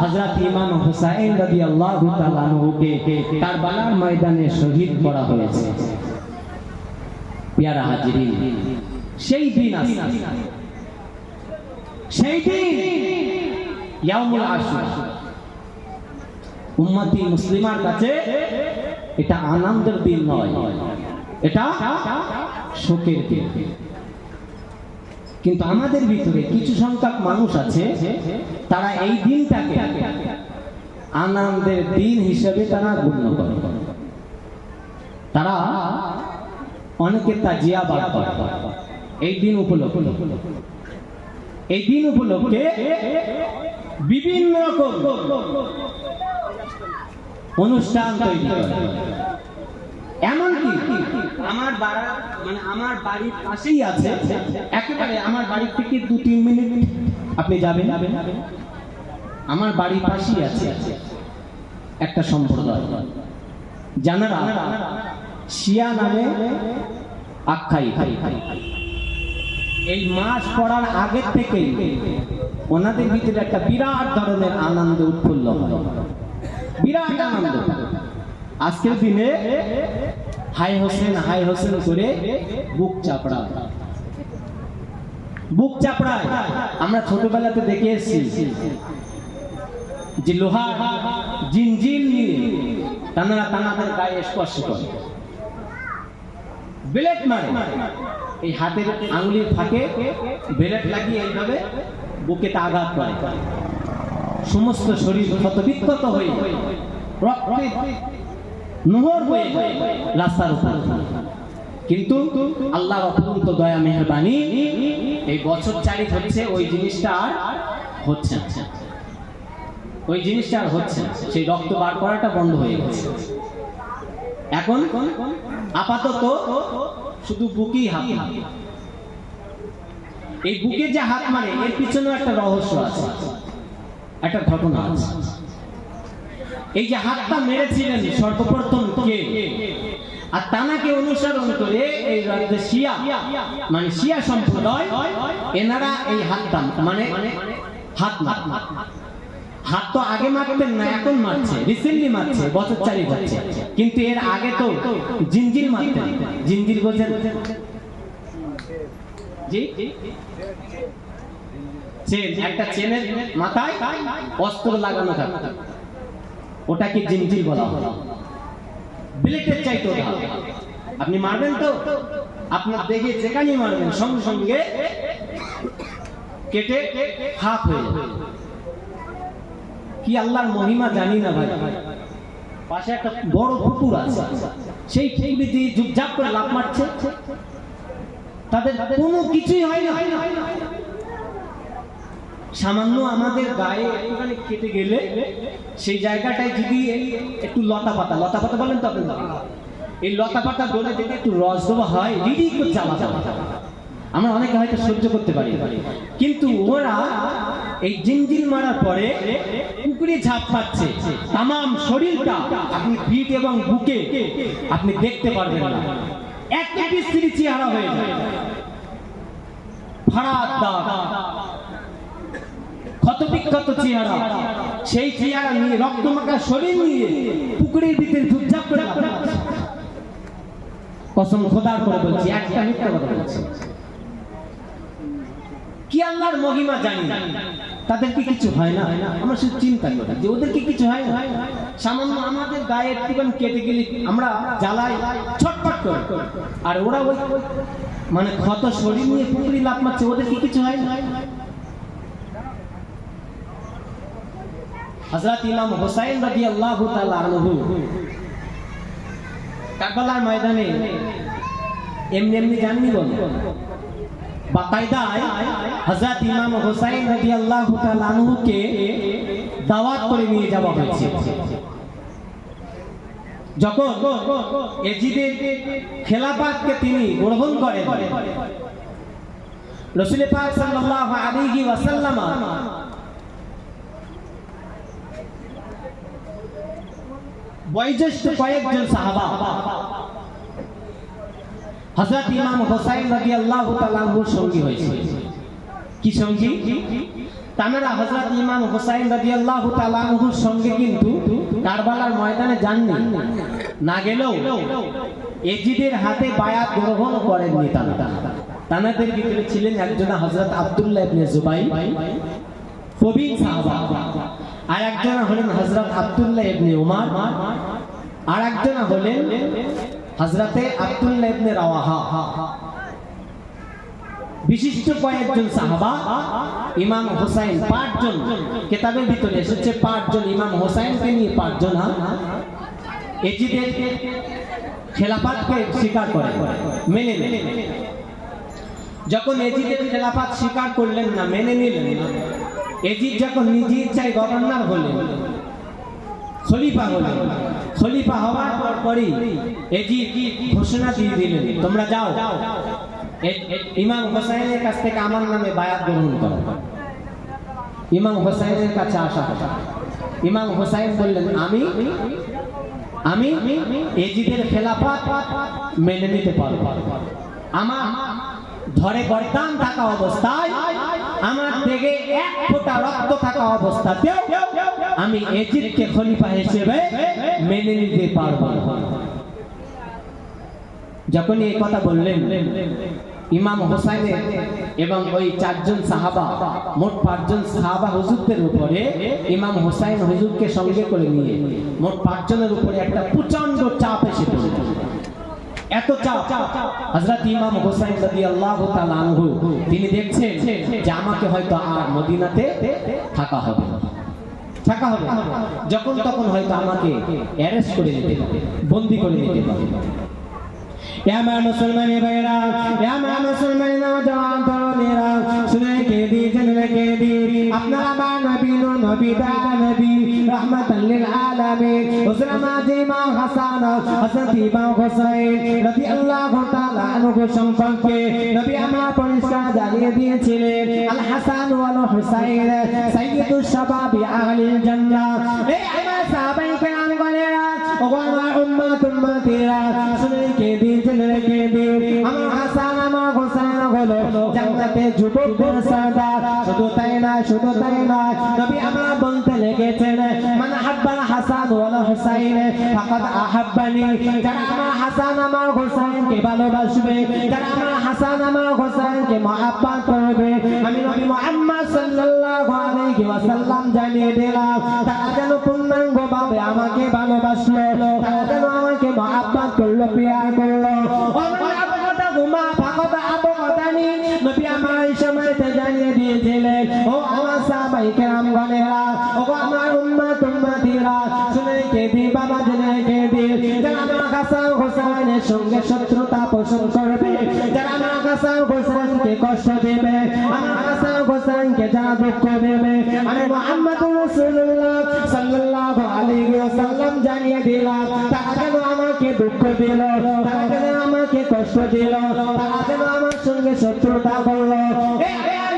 হযরত ইমাম হুসাইন রাদিয়াল্লাহু তাআলা আনহুকে কারবালার ময়দানে শহীদ করা হয়েছে। প্যারা হাজিরিন, সেই দিন আসে, সেই দিন ইয়াউমুল আশুরা উম্মতি মুসলিমার কাছে এটা আনন্দের দিন নয়, এটা শোকের দিন। কিন্তু আমাদের ভিতরে কিছু সংখ্যক মানুষ আছে, তারা এই দিনটাকে আনন্দের দিন হিসেবে তারা গণ্য করে। তারা অনেকে তাজিয়া বার করে এই দিন উপলক্ষে। এই দিন উপলক্ষে বিভিন্ন রকম অনুষ্ঠান তৈরি করে। এমনকি আমার বাড়ির পাশেই আছে, একেবারে আমার বাড়ি থেকে 2-3 মিনিট আপনি যাবেন, আমার বাড়ির পাশেই আছে একটা সম্প্রদায় যারা শিয়া নামে আখ্যায়িত। এই মাস পড়ার আগের থেকেই ওনাদের ভিতরে একটা বিরাট ধরনের আনন্দ উৎফুল্ল হয়, বিরাট আনন্দ। আজকের দিনে হাই হোসেন করে বুক চাপড়ায় আমরা ছোটবেলাতে দেখে এসেছি যে লোহা জিনজিল নিয়ে তানাদের গায়ে স্পর্শ করে, ব্লেড মারে, এই হাতের আঙ্গুলির ফাঁকে ব্লেড লাগিয়ে এইভাবে বুকেতে আঘাত করে, সমস্ত শরীর ক্ষতবিক্ষত হয়ে রক্তে নহর হয়ে যায় রাস্তার উপর। কিন্তু আল্লাহর অপরন্ত দয়া মেহেরবানি এই বছর 4 হচ্ছে ওই জিনিসটা আর হচ্ছে না, ওই জিনিসটা আর হচ্ছে না, সেই রক্ত বার করাটা বন্ধ হয়ে গেছে। এখন আপাতত শুধু বুকেই হাত মারে। এই বুকে যে হাত মারে এর পিছনে একটা রহস্য আছে, একটা ঘটনা আছে। এই যে হাতটা মেরেছিলেন সর্বপ্রথম কে, আর তানাকে অনুসরণ করে এই শিয়া মানে শিয়া সম্প্রদায় এনারা এই হাতটা মানে হাত তো আগে মারতেন না, এখন মারছে, রিসেন্টলি মারছে, বছর 4 হচ্ছে। কিন্তু এর আগে তো জিনজিল মারতেন। জিনজিল বলছেন জি, চেন, একটা চেনের মাথায় অস্ত্র লাগানো থাকে, ওটাকে জিনজিল বলা হয়। ব্লেডের চাইতে আপনি মারবেন তো আপনার দেখে যেখানেই মারবেন সঙ্গে সঙ্গে কেটে হাত হয়ে যাবে। কি আল্লাহর মহিমা জানি না ভাই। পাশে একটা বড় পুকুর আছে, সেই পুকুরে দিয়ে ঝুপঝাপ করে লাফ মারছে, তাদের কোনো কিছুই হয় না। সামান্য আমাদের গায়ে একটুখানি কেটে গেলে সেই জায়গাটায় যদি একটু লতা পাতা বলেন তো আপনি, এই লতা পাতা গলে যদি একটু রস দেওয়া হয়, রিডি করে জ্বালা আমরা অনেকে হয়তো সহ্য করতে পারি। কিন্তু ওরা এই জিনজিল মারার পরে পুকুরে ঝাঁপ পাচ্ছে, তামাম শরীরটা আপনি পিঠ এবং বুকে আপনি দেখতে পারবেন না, একটা স্ত্রী চেহারা হয়ে যায়, ফাড়ার দাগ, ক্ষতবিক্ষত চেহারা, সেই চেহারা নিয়ে রক্তমাখা শরীর নিয়ে পুকুরের ভিতরে ঝুপঝাপ করে কসম খোদার করে বলছি, একটা মিথ্যা কথা বলছি। কি আল্লাহর মহিমা জানি, তাদেরকে কিছু হয় না, আমরা শুধু চিন্তা করি যে ওদেরকে কিছু হয় না। সামান্য আমাদের গায়ে একটুখানি কেটে গেলে আমরা জ্বালাই ছটফট করি, আর ওরা ওই মানে ক্ষত শরীর নিয়ে পুকুরি লাফ মারছে, ওদের কি কিছু হয় না? হযরত ইমাম হুসাইন রাদিয়াল্লাহু তাআলা আনহু কারবালার ময়দানে এমনি এমনি জাননি বলে, বাকায়দায় হযরত ইমাম হুসাইন রাদিয়াল্লাহু তাআলা আনহুকে দাওয়াত করে নিয়ে যাওয়া হয়েছে। যখন এজিদের খেলাফতকে তিনি গ্রহণ করেন, রাসূল পাক সাল্লাল্লাহু আলাইহি ওয়াসাল্লাম বয়োজ্যেষ্ঠ কয়েকজন সাহাবা হযরত ইমাম হুসাইন রাদিয়াল্লাহু তাআলা আনহুর সঙ্গী হয়েছে। কি সঙ্গী? তারা হযরত ইমাম হুসাইন রাদিয়াল্লাহু তাআলা আনহুর সঙ্গে কিন্তু কারবালার ময়দানে যাননি, না গেলেও এজিদের হাতে বায়াত গ্রহণ করেননি। তাদের ভিতরে ছিলেন একজন হযরত আব্দুল্লাহ ইবনে জুবাইর, প্রবীণ সাহাবা, আর একজন হলেন হযরত আব্দুল্লাহ ইবনে উমর, আর একজন হলেন হযরতে আব্দুল্লাহ ইবনে রাওয়াহা। বিশিষ্ট কয়েকজন সাহাবা ইমাম হুসাইন, 5 জন কিতাবের ভিতরে এসেছে 5 জন, ইমাম হুসাইনকে নিয়ে 5 জন এজিদের খেলাফতকে স্বীকার করে, মেনে নিলেন। যখন এজিদের খেলাফত স্বীকার করলেন না, মেনে নিলেন না, এজিদ যখন নিজে ইচ্ছায় গভর্নর হলেন, খলিফা হলেন, খলিফা হওয়ার পরই এজিদ ঘোষণা দিয়ে দিলেন, তোমরা যাও ইমাম হুসাইনের কাছ থেকে আমার নামে বায়াত গ্রহণ করো। ইমাম হুসাইনের কাছে আসা কথা, ইমাম হুসাইন বললেন আমি এজিদের খেলাফত মেনে নিতে পারবো, আমার ধরে গর্দান থাকা অবস্থায়, আমার থেকে 1 ফোঁটা রক্ত থাকা অবস্থাতেও আমি এজিদকে খলিফা হিসেবে মেনে নিতে পারবো। যখন এই কথা বললেন, ইমাম হুসাইনের এবং ওই 4 জন সাহাবা, মোট 5 জন সাহাবা হুজুরদের উপরে ইমাম হুসাইন হুজুরকে সঙ্গে করে নিয়ে মোট 5 জনের উপরে একটা প্রচন্ড চাপ এসে পড়ল। এত চাপ, হযরত ইমাম হুসাইন রাদিয়াল্লাহু তাআলা আনহু তিনি দেখছেন যে আমাকে হয়তো আর মদিনাতে থাকা হবে, যখন তখন হয়তো আমাকে অ্যারেস্ট করে নিতে হবে, বন্দী করে নিতে হবে। আমার মুসলমানি ভাইরা, আমার মুসলমানি নওজওয়ান তরুণেরা, শুনে কে দি জেনে কে দি, আপনারা আমার নবী নবী দা নবী রাহমাতাল লিল আলামিন হুজুর মাঝি মা হাসান হযরত ইমাম হুসাইন রাদিয়াল্লাহু তাআলা আনহু সম্পর্কে নবী আমার পরিষ্কার জানিয়ে দিয়েছিলেন, আল হাসান ওয়াল হুসাইন সাইয়্যিদুশ শাবাবি আহলিল জান্নাহ। এই আমার সাহাবায়ে কেরাম গণেরা, ও আমার উম্মতিরা, শুনে কে দি আমার হাসান আমার হুসাইন হলো জান্নাতে যুবকদের সরদার। শুধু তাই না, নবী আমার বলতে লেগেছেন, মান হাব্বাল হাসান ওয়াল হুসাইন ফাকাদ আহাব্বানি। যারা আমার হাসান আমার হুসাইনকে ভালোবাসবে, যারা আমার হাসান আমার হুসাইনকে মহব্বত করবে, আমি নবী মুহাম্মদ সাল্লাল্লাহু আলাইহি ওয়াসাল্লাম জানিয়ে দিলাম, তারা যেন পূর্ণাঙ্গভাবে আমাকে ভালোবাসলো, তারা যেন আমাকে মহব্বত করলো, প্রিয় করলো। নবী আমার এই সময়তে জানিয়ে দিয়েছিলেন, ও আমার সাহাবায়ে কেরাম গণেরা, ও আমার উম্মতিরা, শুনে কে দি বাবা, জেনে কে দি, যারা আমার হাসান হুসাইনের সঙ্গে শত্রুতা পোষণ করবে, যারা আমার হাসান হুসাইনকে কষ্ট দেবে, আমার হাসান হুসাইনকে যারা দুঃখ দেবে, আমি মুহাম্মদুর রাসূলুল্লাহ সাল্লাল্লাহু আলাইহি ওয়াসাল্লাম জানিয়ে দিলাম, তারা যেন আমাকে দুঃখ দিল, তারা যেন আমাকে কষ্ট দিল, তারা যেন আমার সঙ্গে শত্রুতা করলো।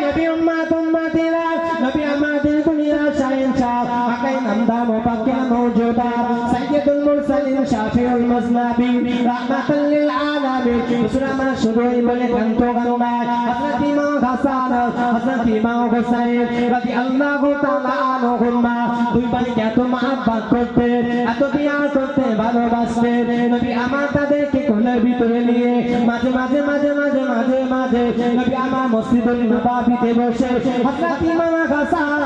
নবী উম্মতিরা, নবী আমাদের দুনিয়া শাহেনশাহ আকাই নামদার মুবাক্কির মওজুদা সাইয়্যিদুল মুরসালিন শাফিউল মুজনাবিন রাহমাতাল লিল আলামিন। হুজুর আমার শুধুই বলে কান্ত গানা, হযরত ইমাম হাসান, হযরত ইমাম হুসাইন রাদিয়াল্লাহু তাআলা আনহুমা 2 ভাইকে এত মহব্বত করতেন, এত বিয়া করতে ভালোবাসতেন নবী আমার তাদেরকে কোলের ভিতরে নিয়ে মাঝে মাঝে মাঝে মাঝে মাঝে মাঝে নবী আমার মসজিদুল নববীতে বসে হযরত ইমাম হাসান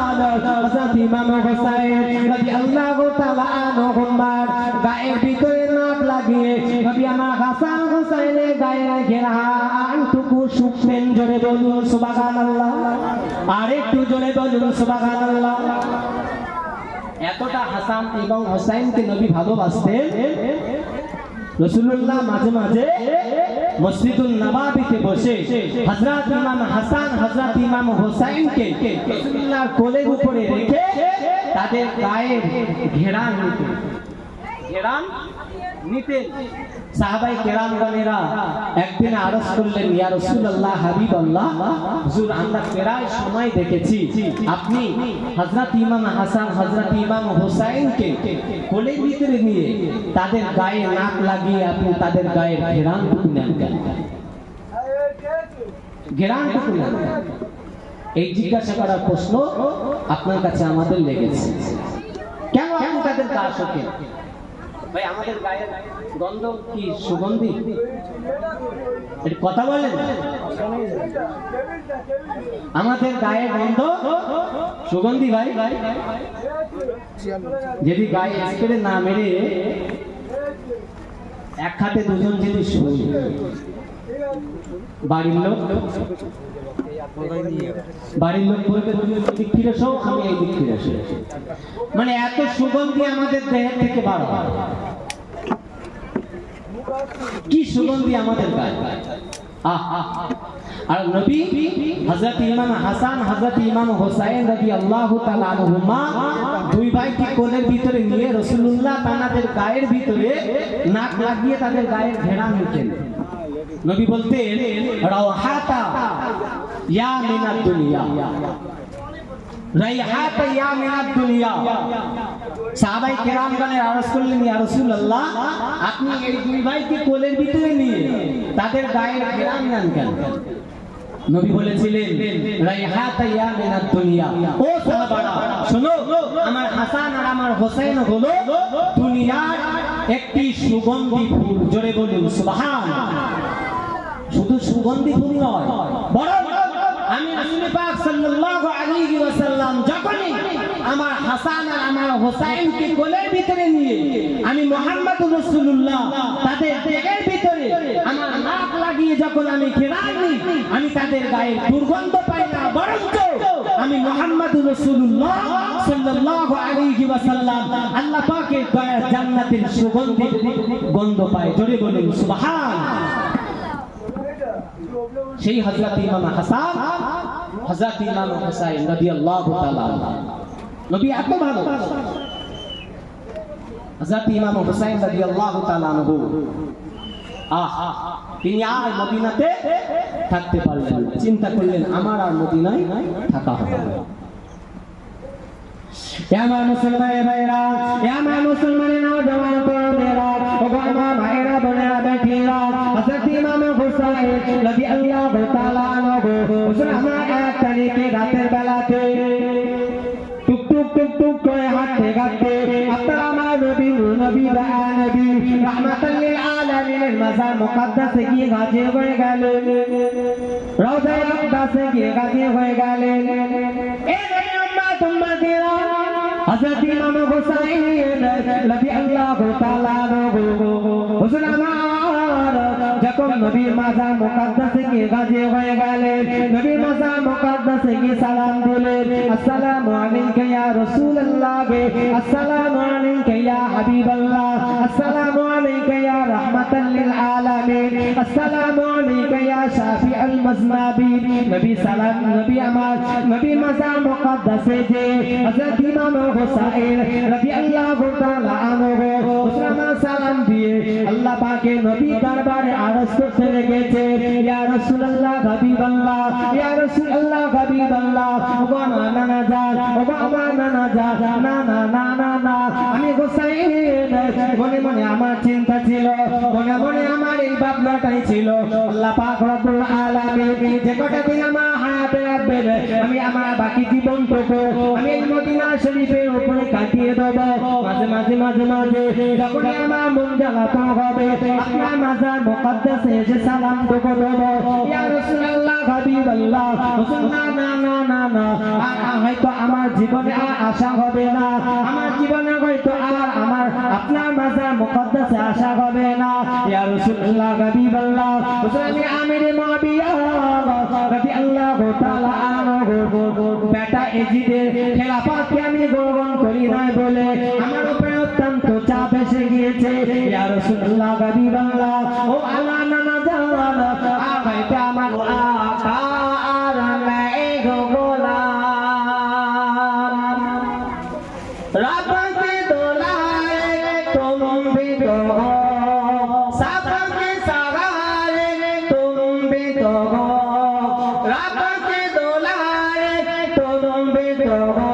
হযরত ইমাম হুসাইন রাদিয়াল্লাহু তাআলা আনহুমার গায়ের ভিতরে নাক লাগিয়ে নবী আমার হাসান হুসাইনের গায়ের ঘেরানটুকু শুকতেন। জোরে বলুন সুবহানাল্লাহ, আর একটু জোরে বলুন সুবহানাল্লাহ। এতটা হাসান এবং হুসাইনকে নবী ভালোবাসতেন, রাসূলুল্লাহ মাঝে মাঝে মসজিদুল নববীতে বসে হযরত ইমাম হাসান হযরত ইমাম হুসাইনকে রাসূলুল্লাহর কোলের উপরে রেখে তাদের গায়ের ঘেরান নিতেন। সাহাবায়ে কেরামগণেরা একদিন আরজ করলেন, ইয়া রাসূলুল্লাহ হাবিবাল্লাহ, হুজুর আমরা প্রায় সময় দেখেছি আপনি হযরত ইমাম হাসান হযরত ইমাম হুসাইনকে কোলের ভিতরে নিয়ে তাদের গায়ে নাক লাগিয়ে আপনি তাদের গায়ের ঘেরানটুকু নেন কেন? ঘেরানটুকু নেন। এই জিজ্ঞাসা করার প্রশ্ন আপনার কাছে আমাদের লেগেছে। কেন আপনি তাদের গা শোকেন? ভাই আমাদের গায়ের গন্ধ কি সুগন্ধি? এর কথা বলেন। আমাদের গায়ের গন্ধ সুগন্ধি ভাই। যদি গায়ে স্প্রে না মেরে এক হাতে দুজন যদি শুই, বাড়ির লোক বলবে তুমি ওই দিক ফিরে এসো, আমি এই দিক ফিরে এসো। মানে এত সুগন্ধি আমাদের দেহের থেকে বার হয়। কি সুগন্ধি আমাদের গায়ে। আর নবী হযরত ইমাম হাসান হযরত ইমাম হুসাইন রাদিয়াল্লাহু তাআলা আনহুমা দুই ভাইকে কোলের ভিতরে নিয়ে রাসূলুল্লাহ তাদের গায়ের ভিতরে নাক লাগিয়ে তাদের গায়ের ঘেরান নিতেন। নবী বলতেন, রাওহাতা ইয়া মিনাদ দুনিয়া, রাইহাতা ইয়া মিনাদ দুনিয়া। সাহাবায়ে কেরামগণের আরজ করলেন, ইয়া রাসূলুল্লাহ আপনি এই দুই ভাইকে কোলের ভিতরে নিয়ে তাদের গায়ের ঘেরান নেন কেন? নবী বলেছিলেন, রাইহাতা ইয়া মিনাদ দুনিয়া, ও সাহাবারা শোনো, আমার হাসান আর আমার হুসাইন হলো দুনিয়ার একটি সুগন্ধি ফুল। জোরে বলুন সুবহানাল্লাহ। শুধু সুগন্ধি ফুল নয়, বরং আমি রাসূল পাক সাল্লাল্লাহু আলাইহি ওয়াসাল্লাম যখনই আমার হাসান আর আমার হুসাইনকে কোলের ভিতরে নিয়ে আমি মুহাম্মদুর রাসূলুল্লাহ তাদের দেহের ভিতরে আমার নাক লাগিয়ে যখন আমি ঘেরান নিই, আমি তাদের গায়ের দুর্গন্ধ পাই না, বরং আমি মুহাম্মদুর রাসূলুল্লাহ সাল্লাল্লাহু আলাইহি ওয়াসাল্লাম আল্লাহ পাকের গায়ের জান্নাতের সুগন্ধি গন্ধ পাই। জোরে বলুন সুবহানাল্লাহ। সেই হযরত ইমাম হাসান হযরত ইমাম হুসাইন রাদিয়াল্লাহু তাআলা নবী এত ভালো। হযরত ইমাম হুসাইন রাদিয়াল্লাহু তাআলা আনহু তিনি আর মদিনাতে থাকতে পারলেন না। চিন্তা করলেন আমার আর মদিনায় থাকা হবে না। আমার মুসলমান ভাইরা, আমার মুসলমান নওজওয়ান তরুণেরা, ওগো আমার ভাইরা বোনেরা বেটিরা, হযরত ইমাম হুসাইন রাদিয়াল্লাহু তাআলা আনহু হুজুর আমার এক তারিখে রাতের বেলাতে টুক টুক টুক টুক করে হাঁটতে হাঁটতে আপনার আমার নবী রাহমাতাল লিল আলামিনের মাজার মুকদ্দাসে গিয়ে হাজির হয়ে গেলেন। রওজায়ে আকদাসে গিয়ে হাজির হয়ে গেলেন। এই নবী উম্মতেরা হযরত ইমাম হুসাইন রাদিয়াল্লাহু তাআলা আনহু হুজুর আমার যখন নবীর মাজার মুকদ্দাসে গিয়ে হাজির হয়ে গেলেন, নবীর মাজার মুকদ্দাসে গিয়ে সালাম দিলেন, আসসালামু আলাইকা ইয়া রাসূলুল্লাহ, আসসালামু আলাইকা ইয়া হাবিবাল্লাহ, আসসালামু আলাইকা ইয়া রাহমাতাল লিল আলামিন, আসসালামু আলাইকা ইয়া শাফিউল মাজনাবিন। নবী সালাম নবী আমার নবী মাজার মুকদ্দাসে যে হযরত ইমাম হুসাইন রাদিয়াল্লাহু তাআলা আনহু হুজুর সালাম দিয়ে আল্লাহ পাকের নবী দরবারে আরজ করতে লেগেছে, ইয়া রাসূলুল্লাহ হাবিবাল্লাহ, ইয়া রাসূলুল্লাহ হাবিবাল্লাহ, ওগো নানা জান, ওগো আমার নানা জান, না না না না না আমি হুসাইন। মনে মনে আমার চিন্তা ছিল, মনে মনে আমার এই ভাবনাটাই ছিল, আল্লাহ পাক রব্বুল আলামিন যে কটা দিন আমার হায়াত হাতে রাখবেন আমি আমার বাকি জীবনটুকু আমি এই মদিনা শরীফের উপরে কাটিয়ে দেব মাঝে মাঝে মাঝে মাঝে যখনই আমার মন জাগাতো হবে আপনার মাজার মুকদ্দাসে এসে সালাম টুকু দেব ইয়া রাসূলুল্লাহ হাবিবাল্লাহ না না না না না হয়তো আমার জীবনে আর আশা হবে না আমার জীবনে হয়তো আর আমার আপনার মাজার মুকদ্দাসে আশা হবে না ইয়া রাসূলুল্লাহ হাবিবাল্লাহ আমি আমির মুআবিয়া রাদিয়াল্লাহু তাআলা আনহু বেটা এজিদের খেলাফতকে আমি গ্রহণ করি নাই বলে আমার উপরে অত্যন্ত চাপ এসে গিয়েছে ইয়া রাসূলুল্লাহ হাবিবাল্লাহ ও আল্লাহ নানা জান আগাইতে আমার আকা আর নাই গো গোলাম রাব के दुलारे तुम भी तो हो सबके सहारे तुम भी तो हो रब के दुलारे तुम भी तो हो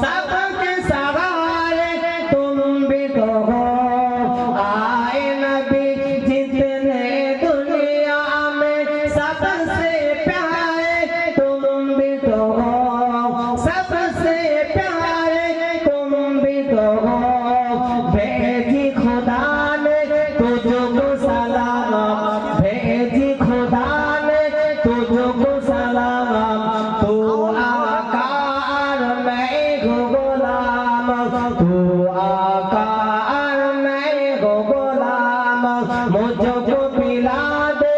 सबके सहारे तुम भी तो हो आए नबी जितने दुनिया में सबसे प्यारे तुम भी तो हो सबसे प्यारे तुम भी तो हो भेजी खुदा ने तुझको सलाम भेजी खुदा ने तुझको सलाम तू आका और मैं गुलाम तू आका और मैं गुलाम मुझको पिला दे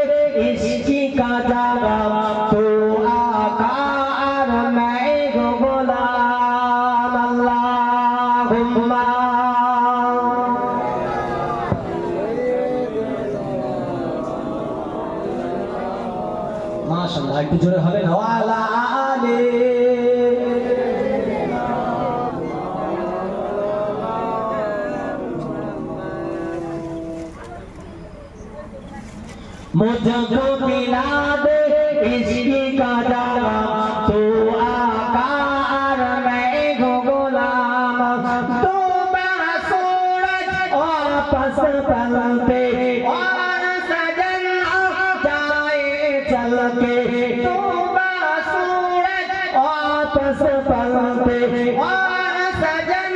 इश्की का जाम तू आका और मैं गुलाम अल्लाहुम्मा মাশাআল্লাহ একটু জোরে হবে না ওয়ালা আলে मुझको पिला दे इश्की का जाम तू आका और मैं गुलाम तू बड़ा सूरज वापस पलटे और सजन जाए चल के तू बड़ा सूरज वापस पलटे और सजन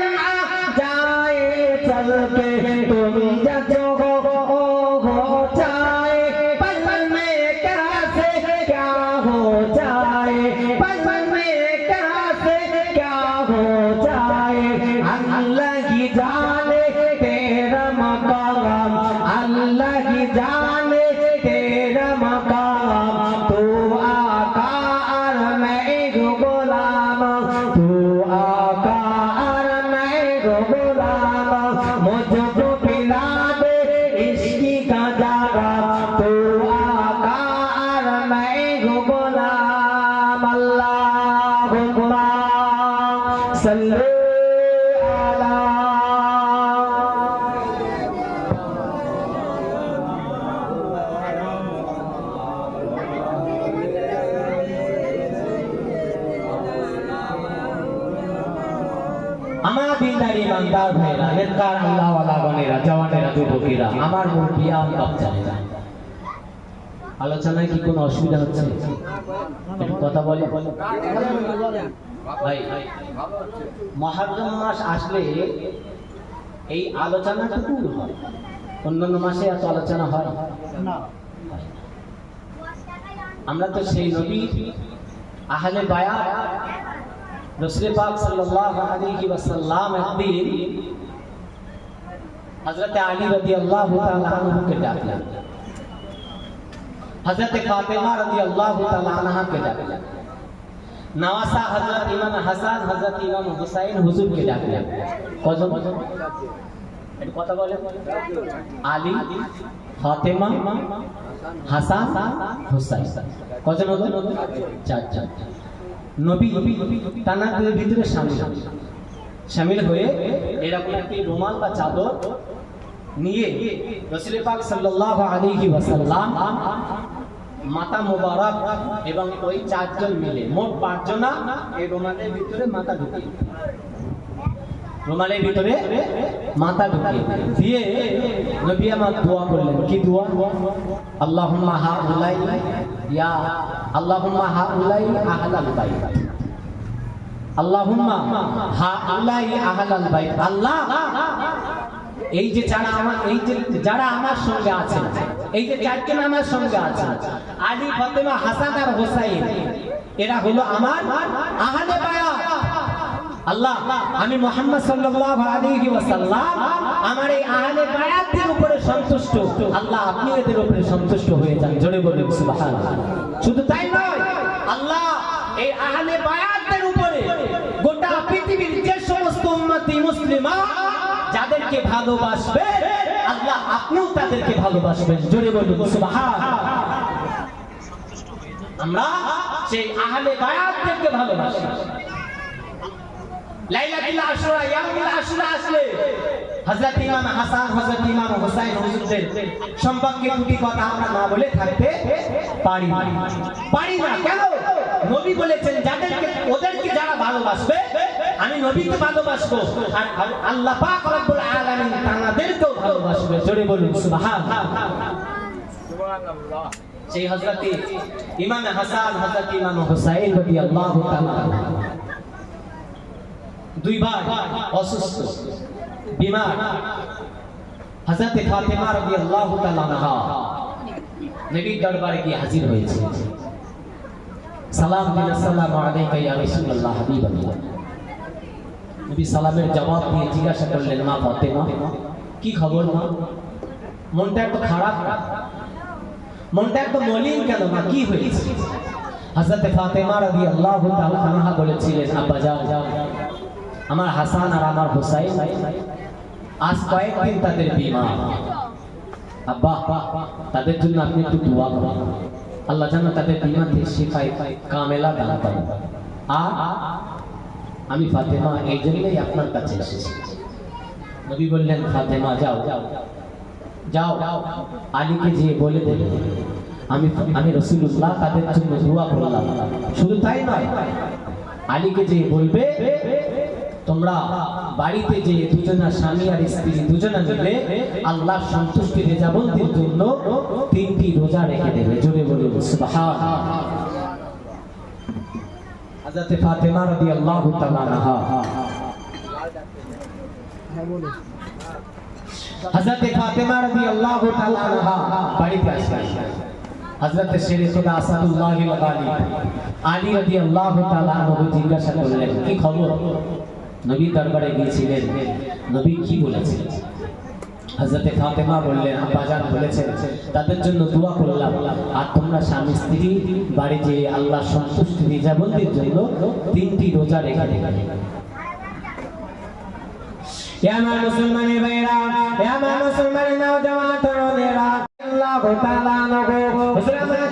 जाए चल के तुम जजो हो जाए पल में कैसे क्या हो जाए पल में कैसे क्या हो जाए अल्लाह की जाने तेरा मकाम अल्लाह की जाने तेरा मकाम तू आका और मैं गुलाम तू आका और मैं गुलाम मुझको पिला दे इश्की का जाम तू आका और मैं गुलाम अल्लाहुम्मा सल्लु अला আমার দিনদারি ইমানদার ভাইরা নেককার আল্লাহ ওয়ালা গণেরা জওয়ানেরা যুবকেরা আমার মুরব্বিয়া বাচ্চারা আলোচনায় কি কোনো অসুবিধা হচ্ছে একটু কথা বলে ভাই মুহররম মাস আসলে এই আলোচনাটুকু হয় অন্যান্য মাসে এত আলোচনা হয় না আমরা তো সেই নবী আহলে বায়াত रसूल पाक सल्लल्लाहु अलैहि वसल्लम একদিন हजरत अली रदियल्लाहु ताला अन्हु के डाकला हजरत फातिमा रदियल्लाहु ताला अन्हा के डाकला नवासा हजरत इमाम हसन हजरत इमाम हुसैन हुजूर के डाकला কজন একটু কথা বলে আলী ফাতিমা হাসান হুসাইন কজন হলো চার নবী তানাদের ভিতরে শামিল হয়ে এরকম একটি রুমাল বা চাদর নিয়ে রাসূল পাক সাল্লাল্লাহু আলাইহি ওয়াসাল্লাম মাথা মোবারক এবং ওই চারজন মিলে মোট 5 জন এই রুমালের ভিতরে মাথা ঢুকিয়ে রুমালের ভিতরে মাথা ঢুকিয়ে দিয়ে নবী আমার দোয়া করলেন। কি দোয়া? আল্লাহুম্মা হাউলাই ইয়া আল্লাহুম্মা হাউলাই আহলাল বাইত, আল্লাহুম্মা হাউলাই আহলাল বাইত। আল্লাহ, এই যে যারা আমার সঙ্গে আছে, এই যে চারজন আমার সঙ্গে আছে, আলী, ফাতেমা, হাসান আর হোসাইন, এরা হলো আমার আহলে বায়াত। আল্লাহ, আমি মুহাম্মদ সাল্লাল্লাহু আলাইহি ওয়াসাল্লাম আমার এই আহলে বায়াতের উপরে সন্তুষ্ট। আল্লাহ, আপনি এদের উপরে সন্তুষ্ট হয়ে যান। জোরে বলুন সুবহানাল্লাহ। শুধু তাই নয়, আল্লাহ এই আহলে বায়াতের উপরে গোটা পৃথিবীর যে সমস্ত উম্মতি মুসলিমা যাদেরকে ভালোবাসবে, আল্লাহ আপনিও তাদেরকে ভালোবাসবেন। জোরে বলুন সুবহানাল্লাহ। আমরা সেই আহলে বায়াতদেরকে ভালোবাসি। লাইলাতুল আশরা, ইয়ামুল আশরা আসলে হযরত ইমাম হাসান, হযরত ইমাম হুসাইন হুজুরদের সম্পর্কে দুটি কথা আমরা না বলে থাকতে পারি না। কেন? নবী বলেছেন ওদেরকে যারা ভালোবাসবে, আমি নবীকে ভালোবাসবো, আর আল্লাহ পাক রব্বুল আলামিন তাদেরকেও ভালোবাসবে। জোরে বলুন সুবহানাল্লাহ। সেই হযরত ইমাম হাসান, হযরত ইমাম হুসাইন রাদিয়াল্লাহু তাআলা দুই ভাই অসুস্থ, বিমার। হযরত ফাতেমা রাদিয়াল্লাহু তাআলা আনহা নবীর দরবারে গিয়ে হাজির হয়েছে। সালাম দিন, আসসালামু আলাইকা ইয়া রাসূলুল্লাহ, হাবিবাল্লাহ। নবী সালামের জবাব দিয়ে জিজ্ঞাসা করলেন, মা ফাতেমা, কি খবর মা? মনটা একটু খারাপ, মনটা একটু মলিন কেন মা? কি হয়েছে? হযরত ফাতেমা রাদিয়াল্লাহু তাআলা আনহা বলেছিলেন, আব্বা যান, আমার হাসান আর আমার হুসাইন আজ কয়েকদিন তাদের বিমার। আব্বা, তাদের জন্য আপনি একটু দোয়া করুন, আল্লাহ যেন তাদের বিমাতে শিফায়ে কামেলা দান করেন। আর আমি ফাতেমা এই জন্যই আপনার কাছে এসেছি। নবী বললেন, ফাতেমা যাও যাও, আলীকে যে বলে দেবে আমি রাসূলুল্লাহ তাদের জন্য দোয়া করলাম। শুধু তাই নয়, আলীকে যে বলবে তোমরা বাড়িতে যে দুজনা স্বামী আর স্ত্রী দুজনা মিলে আল্লাহর সন্তুষ্টি রেজাবন্দির জন্য 3টি রোজা রেখে দেবে। জোরে বলুন সুবহানাল্লাহ। হযরত ফাতেমা রাদিয়াল্লাহু তাআলা আনহা হযরত ফাতেমা রাদিয়াল্লাহু তাআলা আনহা বাড়িতে আসলেন। হযরত শেরে খুদা আসাদুল্লাহিল গালিব আলী রাদিয়াল্লাহু তাআলা আনহু জিজ্ঞাসা করলেন, কি খবর? নবী দরবারে গিয়েছিলেন, নবী কি বলেছেন? হযরত ফাতেমা বললেন, আব্বাজান বলেছেন তাদের জন্য দোয়া করলাম, আর তোমরা স্বামী স্ত্রী বাড়ি যে আল্লাহর সন্তুষ্টি রিজাবন্দির জন্য 3টি রোজা রেখে দেবে। আমার মুসলমানের ভাইরা, আমার মুসলমানের নওজওয়ান তরুণেরা, আল্লাহ তাআলা নবী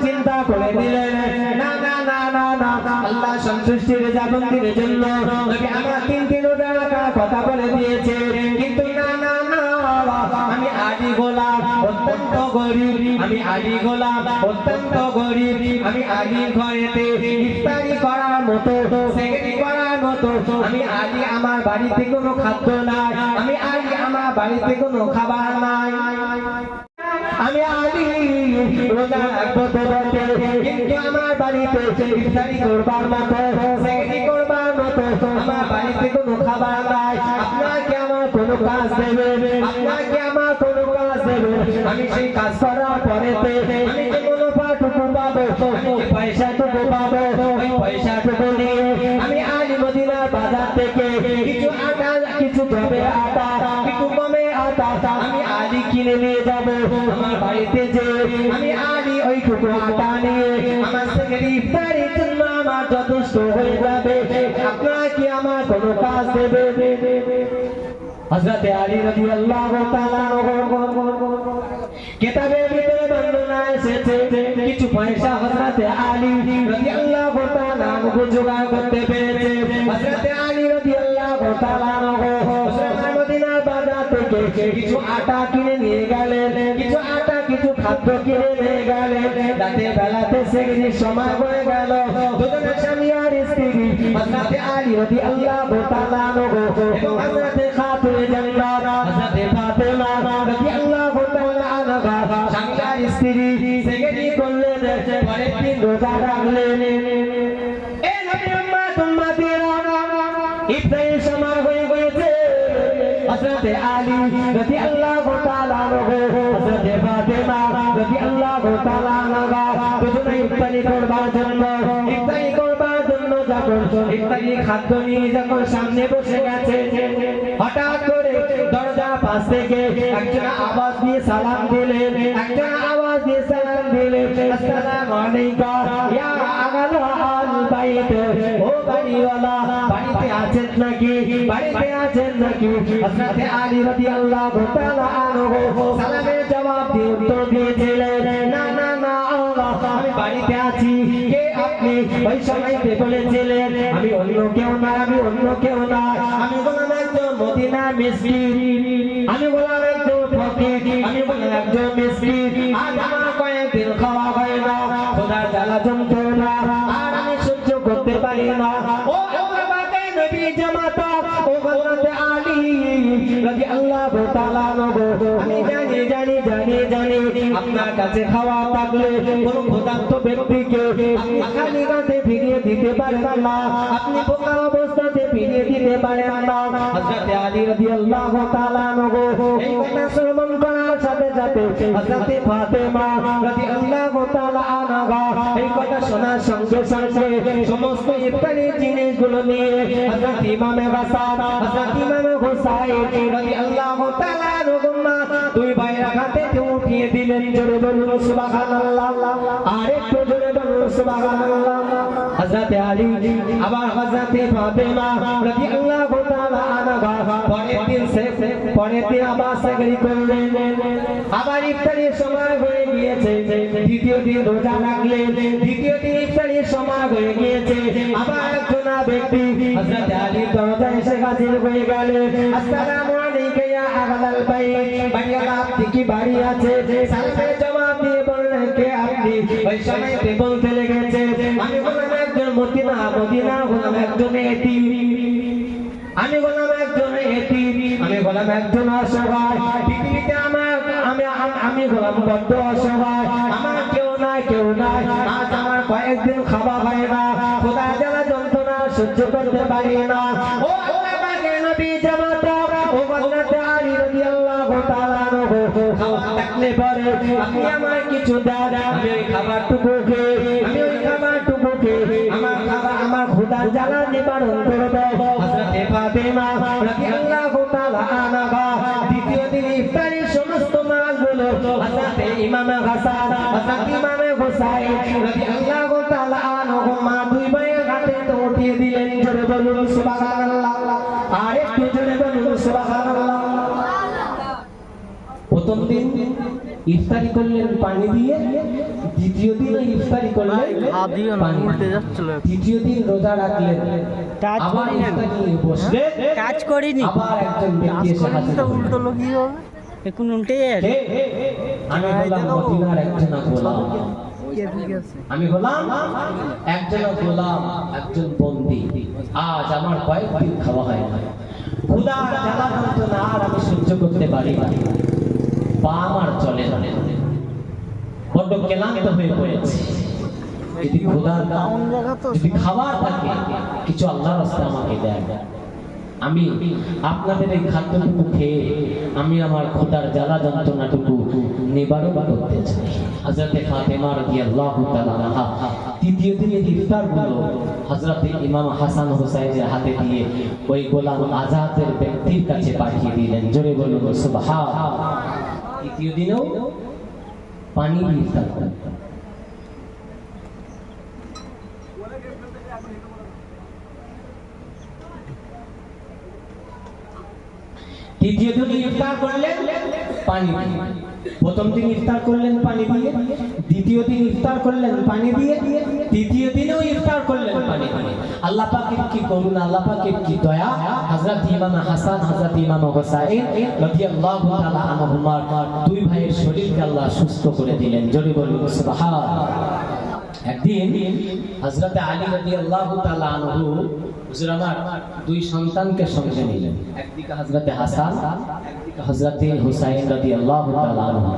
চিন্তা করে দিলেন, না না না না না, আল্লাহ সন্তুষ্টির রিজাবন্দির জন্য নবী আমার 3টি রোজা রাখার কথা বলে দিয়েছে। কিন্তু না না না, আমি আলী গোলাম, অত্যন্ত গরিব, আমি আলী গোলাম, অত্যন্ত গরিব, আমি আলীর ঘরেতে ইফতারি করার মতো, সেহরি করার মতো আমি আলী আমার বাড়িতে কোনো খাদ্য নাই, আমি আলী আমার বাড়িতে কোনো খাবার নাই। আমি আলী রোজা রাখবো তো বটে, কিন্তু আমার বাড়িতে ইফতারি করবার মতো, সেহরি করবার মতো আমার বাড়িতে কোনো খাবার নাই। আপনাকে আমার কোনো কাজ দেবে, আপনাকে আমার কোনো কাজ দেবে, আমি সেই কাজ করার পরেতে আমি যে মুনাফাটুকু পাবো, পয়সাটুকু পাবো, ওই পয়সাটুকু নিয়ে আমি আলী মদিনার বাজার থেকে কিছু আটা, কিছু গমের আটা, কিছু গমের আটা আমি আলী কিনে নিয়ে যাবো আমার বাড়িতে। যে আমি আলী ওইটুকু আটা নিয়ে আমার সেহরি ইফতারির জন্য আমার যথেষ্ট হয়ে যাবে। আপনারা কি আমার কোনো কাজ দেবে? হযরত আলী রাদিয়াল্লাহু তাআলা কিতাবের ভিতরে বর্ণনা এসেছে, কিছু পয়সা হযরত আলী রাদিয়াল্লাহু তাআলা জোগাড় করতে পেরেছে। হযরত আলী রাদিয়াল্লাহু তাআলা মদিনার বাজার থেকে কিছু আটা কিনে নিয়ে গেলেন, কিছু আটা, কিছু খাদ্য কিনে নিয়ে গেলেন। রাতে বেলাতে সেহরির সময় হয়ে গেল, দুজনের স্বামী আর স্ত্রী হযরত আলী রাদিয়াল্লাহু তাআলা এবং হযরত হযরত আলী রাদিয়াল্লাহু তাআলা আনহু হযরত ফাতেমা রাদিয়াল্লাহু তাআলা আনহা দুজনে ইফতারি করবার জন্য যখন ইফতারি খাদ্য নিয়ে যখন সামনে বসে গেছে, হঠাৎ করে দরজা পাশ থেকে একজন আওয়াজ দিয়ে সালাম দিলেন, আসসালামু আলাইকুম ইয়া আহলা আল বাইত, ও বাড়িওয়ালা বাড়িতে আছেন নাকি? হযরত আলী রাদিয়াল্লাহু তাআলা আনহু সালামের জবাব দিয়ে উত্তর দিয়েছিলেন, না না না আল্লাহ, আমি বাড়িতে আছি। কে আপনি? ওই সময়তে বলেছিলেন, আমি অন্য কেউ না, আমি গোলাম একজন মদিনা মিসকিন, আমি গোলাম একজন ফকির, আমি গোলাম একজন মিসকিন। আজ আমার কয়েকদিন খাওয়া হয় না, খোদার জ্বালা যন্ত্রণা আর আমি সহ্য করতে পারি না। ও নবী জামাতা, ও হযরত আলী রাদিয়াল্লাহু তাআলা আনহু, আমি জানি আপনার কাছে খাওয়া থাকলে কোন ক্ষুধার্ত ব্যক্তিকে আপনি খালি হাতে ফিরিয়ে দিতে পারেন না, আপনি বোকা অবস্থাতে ফিরিয়ে দিতে পারেন না। হযরত আলী রাদিয়াল্লাহু তাআলা আনহু এই কথা শ্রবণ করার সাথে সাথে হযরত ফাতেমা রাদিয়াল্লাহু তাআলা আনহা এই কথা শোনার সঙ্গে সঙ্গে সমস্ত ইফতারির জিনিসগুলো নিয়ে হযরত ইমামে হাসান, হযরত ইমামে হুসাইন রাদিয়াল্লাহু তাআলা আনহুমা দুই ভাইয়ের হাতে উঠিয়ে দিলেন। জোরে বলুন সুবহানাল্লাহ, আর একটু জোরে বলুন সুবহানাল্লাহ। হযরত আলী আবার হযরত ফাতেমা রাদিয়াল্লাহু তাআলা আনহা পরের দিন আবার সেহরি করলেন। আবার ইফতারির সময় হয়ে গিয়েছে, দ্বিতীয় দিন রোজা রাখলেন, দ্বিতীয় দিন ইফতারির সময় হয়ে গিয়েছে। আবার একজন ব্যক্তি হযরত আলীর দরজায় এসে হাজির হয়ে গেলেন। আসসালামু আলাইকুম ইয়া আহলাল বাইত, ভাইয়ারা আপনি কি বাড়ি আছে? সালামের জবাব দিয়ে বললেন, কে আপনি? ওই সময়তে বলতে লেগেছে, আমি গোলাম একজন মদিনা গোলাম একজন এতিম, আমি গোলাম একজন অসহায়। পৃথিবীতে আমি গোলাম বড্ড অসহায়, আমার কেউ নাই। আজ আমার কয়েকদিন খাওয়া হয় না, খোদা জ্বালা যন্ত্রণা সহ্য করতে পারি না। ও আল্লাহ পাকের নবী জামাতা, ও হযরত আলী রাদিয়াল্লাহু তাআলা আনহু, খাওয়া থাকলে পরে আপনি আমার কিছু দেন, আমি ওই খাবারটুকু খেয়ে আমার খোদার জ্বালা নিবারণ করব। হযরত ফাতেমা রাদিয়াল্লাহু তাআলা আনহা দ্বিতীয় দিন ইফতারির সমস্ত মালগুলো হযরত ইমাম হাসান, হযরত ইমাম হুসাইন রাদিয়াল্লাহু তাআলা আনহুমা দুই ভাইয়ের হাতে উঠিয়ে দিলেন। জোরে বলুন সুবহানাল্লাহ, আর একটু জোরে বলুন সুবহানাল্লাহ। প্রথম দিন ইফতারি করলেন পানি দিয়ে, দ্বিতীয় দিন ইফতারি করলেন পানি দিয়ে, তৃতীয় দিন রোজা রাখলেন, আবার ইফতারি নিয়ে বসলেন, কাজ করিনি, আবার একজন ব্যক্তি এসে হাজির হলেন। উল্টো লোক কি হবে এখন উল্টে আমি হলাম মদিনার একজন গোলাম, আমি হলাম একজন বন্দী। আজ আমার কয়েকদিন খাওয়া হয় না, ক্ষুধার জ্বালা যন্ত্রণা আর আমি সহ্য করতে পারি না, পা আমার চলে না, বড্ড ক্লান্ত হয়ে পড়েছি। যদি খাবার থাকে কিছু আল্লাহর রাস্তায় আমাকে দেন, আমি আপনাদের এই খাদ্যটুকু খেয়ে আমি আমার ক্ষুধার জ্বালা যন্ত্রণাটুকু নিবারণ করতে চাই। হযরত ফাতেমা রাদিয়াল্লাহু তাআলা আনহা তৃতীয় দিনের ইফতারগুলো হযরত ইমাম হাসান হুসাইনের হাতে দিয়ে ওই গোলাম আজাদের ব্যক্তির কাছে পাঠিয়ে দিলেন। জোরে বলুন সুবহানাল্লাহ। তৃতীয় দিনেও পানি ইফতার করতেন। তৃতীয় দিন ইফতার করলেন পানি দিয়ে, প্রথম দিন ইফতার করলেন পানি দিয়ে, দ্বিতীয় দিন ইফতার করলেন পানি দিয়ে, তৃতীয় দিনেও ইফতার করলেন পানি দিয়ে। আল্লাহ পাকের কি করুণা, আল্লাহ পাকের কি দয়া। হযরত ইমাম হাসান, হযরত ইমাম হুসাইন রাদিয়াল্লাহু তাআলা আনহুমার দুই ভাইয়ের শরীরকে আল্লাহ সুস্থ করে দিলেন। জোরে বলুন সুবহানাল্লাহ। একদিন হযরত আলী রাদিয়াল্লাহু তাআলা আনহু হুজুর আমার দুই সন্তানকে সঙ্গে নিলেন, একদিকে হযরত হাসান, একদিকে হযরত হুসাইন রাদিয়াল্লাহু তাআলা আনহু,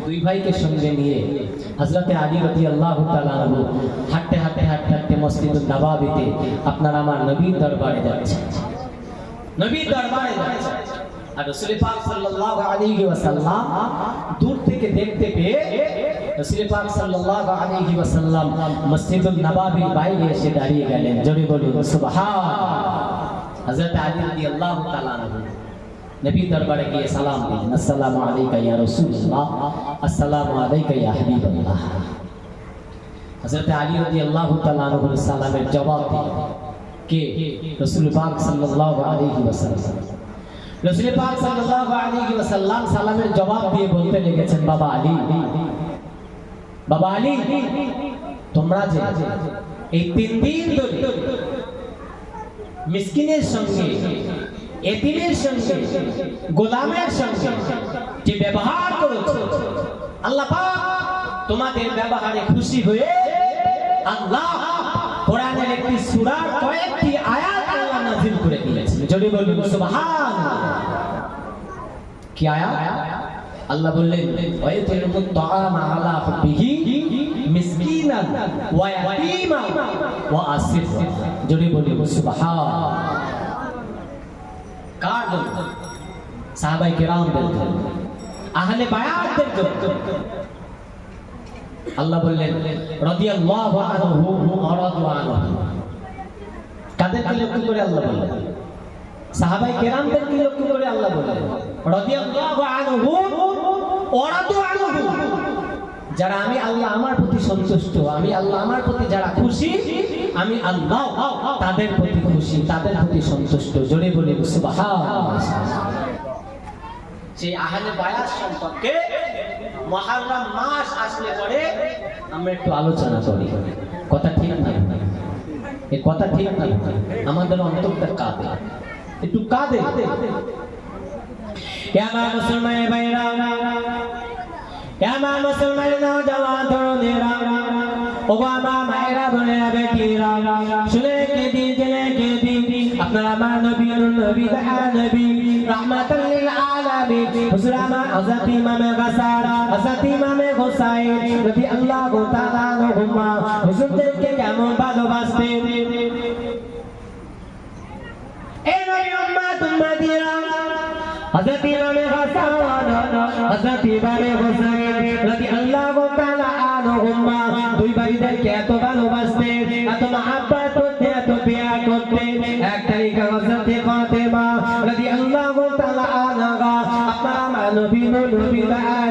দুই ভাইকে সঙ্গে নিয়ে হযরত আলী রাদিয়াল্লাহু তাআলা আনহু হাঁটতে মসজিদুন নববীতে আপনার আমার নবীর দরবারে যাচ্ছে। আর রাসূল পাক সাল্লাল্লাহু আলাইহি ওয়াসাল্লাম দূর থেকে দেখতে পেয়ে রাসূল পাক সাল্লাল্লাহু আলাইহি ওয়াসাল্লাম মসজিদুন নববীর বাইরে এসে দাঁড়িয়ে গেলেন। জোরে বলুন সুবহানাল্লাহ। হযরত আলী রাদিয়াল্লাহু তাআলা আনহু নবী দরবারে গিয়ে সালাম দিলেন, আসসালামু আলাইকা ইয়া রাসূলুল্লাহ, আসসালামু আলাইকা ইয়া হাবিবাল্লাহ। হযরত আলী রাদিয়াল্লাহু তাআলা আনহু সালামের জবাব দিলেন কে? রাসূল পাক সাল্লাল্লাহু আলাইহি ওয়াসাল্লাম। রাসূল পাক সাল্লাল্লাহু আলাইহি ওয়াসাল্লাম সালামের জবাব দিয়ে বলতে লেগেছেন, বাবা আলী, বাবা আলী, তোমরা যে এই 3 দিন ধরে মিসকিনের সঙ্গে, এতিমের সঙ্গে, গোলামের সঙ্গে যে ব্যবহার করেছো, আল্লাহ পাক তোমাদের ব্যবহারে খুশি হয়ে আল্লাহ কোরআনের একটি সূরার কয়েকটি আয়াত আল্লাহ নাযিল করে দিয়েছেন। জোরে বলুন সুবহানাল্লাহ। কি আয়াত? আল্লাহ বললেন, ওয়ায়াতিমুত তাআমা আলা হুব্বিহি মিসকিনান ওয়া ইয়াতীমান ওয়া আসিফা। জোরে বলুন সুবহানাল্লাহ। কার জন্য? সাহাবায়ে কেরামদের জন্য, আহলে বায়াতদের জন্য। আল্লাহ বললেন, রাদিয়াল্লাহু আনহু ওয়া রাদু আনহু। কাদেরকে লক্ষ্য করে আল্লাহ বললেন? সাহাবায়ে কেরামদেরকে লক্ষ্য করে আল্লাহ বললেন, রাদিয়াল্লাহু আনহু ওয়া রাদু আনহু। যারা আমি আল্লাহ আমার প্রতি সন্তুষ্ট, আমি আল্লাহ আমার প্রতি যারা খুশি, আমি আল্লাহ তাদের প্রতি খুশি, তাদের প্রতি সন্তুষ্ট। জোরে বলি সুবহানাল্লাহ। সেই আহলে বায়াত সম্পর্কে মুহররম মাস আসলে পরে আমরা একটু আলোচনা করি। কথা ঠিক না? এই কথা ঠিক না? আমাদের অন্তরটা কাঁদে, একটু কাঁদে। আমার মুসলমান ভাইরা, আমার মুসলমান নওজওয়ান তরুণেরা, ওগো আমার মায়েরা, বোনেরা, বেটিরা, শুনে কে দিন, জেনে কে দিন, আপনার আমার নবী, নবী নবী রাহমাতাল লিল আলামিন হুজুর আমার হযরত ইমাম গাসার, হযরত ইমাম হুসাইন রাদিয়াল্লাহু তাআলা আনহুমা হুজুরদেরকে কেমন ভালোবাসতেন। এই নবী উম্মত উম্মতিরা হযরত ইমাম হাসান, হযরত ইমাম হুসাইন রাদিয়াল্লাহু তাআলা আনহুমা দুই ভাইদেরকে এত ভালোবাসতেন, এত মহব্বত করতেন, এত প্যার করতেন। এক তারিখে হযরত ফাতেমা রাদিয়াল্লাহু তাআলা আনহা আপনার নবী, নবী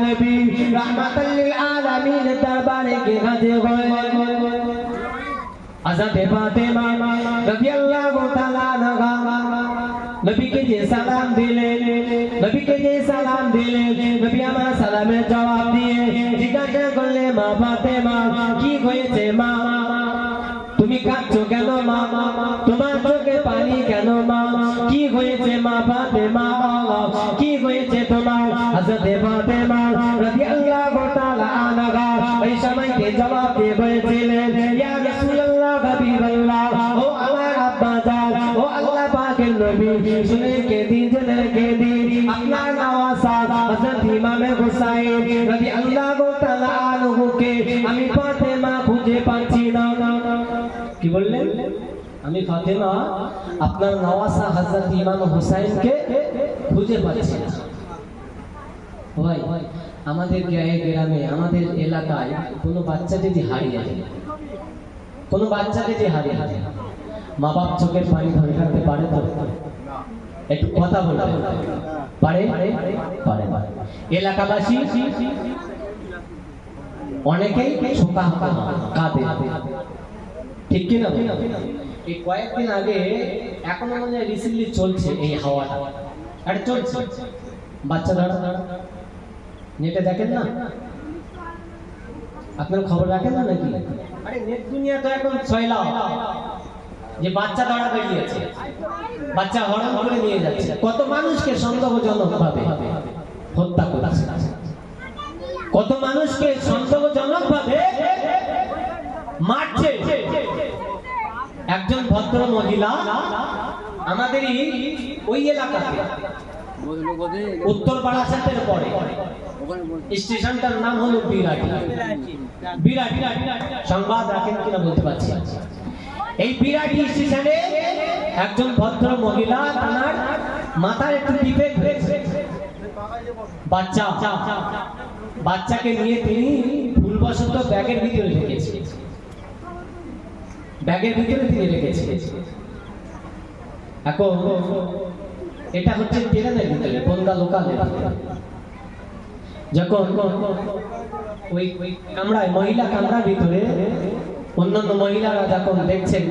নবী রাহমাতাল লিল আলামিন দরবারে গিয়ে হাজির হলেন। হযরত ফাতেমা রাদিয়াল্লাহু তাআলা আনহা নবীকে যে সালাম দিলেন, নবীকে যে সালাম দিলেন, নবী আমার সালামের জবাব দিয়ে জিজ্ঞাসা করলেন, মা ফাতেমা, কি হয়েছে মা? তুমি কাঁদছো কেন মা? তোমার চোখে পানি কেন মা? কি হয়েছে মা ফাতেমা? কি হয়েছে তোমার? হযরত ফাতেমা রাদিয়াল্লাহু তাআলা আনহা ওই সময়কে জবাব দিয়ে বলেছিলেন, ইয়া রাসূলুল্লাহ, হাবিবাল্লাহ, ও আমার আব্বা জান, ও আল্লাহ পাকের নবী, শুনে কে দিন, জেনে কে দিন, আপনার নওয়াসা হযরত ইমাম হুসাইন রাদিয়াল্লাহু তাআলা আনহুকে আমি ফাতেমা খুঁজে পাচ্ছি না। কি বললেন? আমি ফাতেমা আপনার নওয়াসা হযরত ইমাম হুসাইনকে খুঁজে পাচ্ছি না। ভাই, আমাদের গ্রামে, আমাদের এলাকায় কোনো বাচ্চা যদি হারিয়ে যায়, কোনো বাচ্চা যদি হারিয়ে যায়, মা বাপ চোখের পানি ধরে রাখতে পারে তো? একটু কথা বলতে পারে? পারে। এলাকাবাসী অনেকেই শোকা কাঁদে, ঠিক কিনা? এই কয়েকদিন আগে, এখনো মনে হয় রিসেন্টলি চলছে এই হাওয়াটা, আরে চলছে, বাচ্চা দাঁড়া নেটে দেখেন না? আপনার খবর রাখেন না নাকি? আরে নেট দুনিয়া তো এখন ছয়লা, যে বাচ্চা দাঁড়া বেরিয়েছে, বাচ্চা হরণ করে নিয়ে যাচ্ছে, কত মানুষকে সন্দেহজনক ভাবে হত্যা করছে, কত মানুষকে সন্দেহজনক ভাবে মারছে। একজন ভদ্র মহিলা আমাদেরই ওই এলাকাতে, উত্তর বারাসাতের পরে স্টেশনটার নাম হলো বিরাটি। বিরাটি সংবাদ রাখেন কিনা বলতে পারছি। এই বিরাটি স্টেশনে একজন ভদ্র মহিলা তার মাথার একটু ডিফেক্ট হয়েছে। বাচ্চাকে নিয়ে তিনি ভুলবশত ব্যাগের ভিতরে রেখেছে, তিনি রেখেছে। এখন এটা হচ্ছে ট্রেনের ভিতরে, বনগা লোকাল। যখন ওই কামরায়, মহিলা কামরার ভিতরে অন্যান্য মহিলারা যখন দেখছেন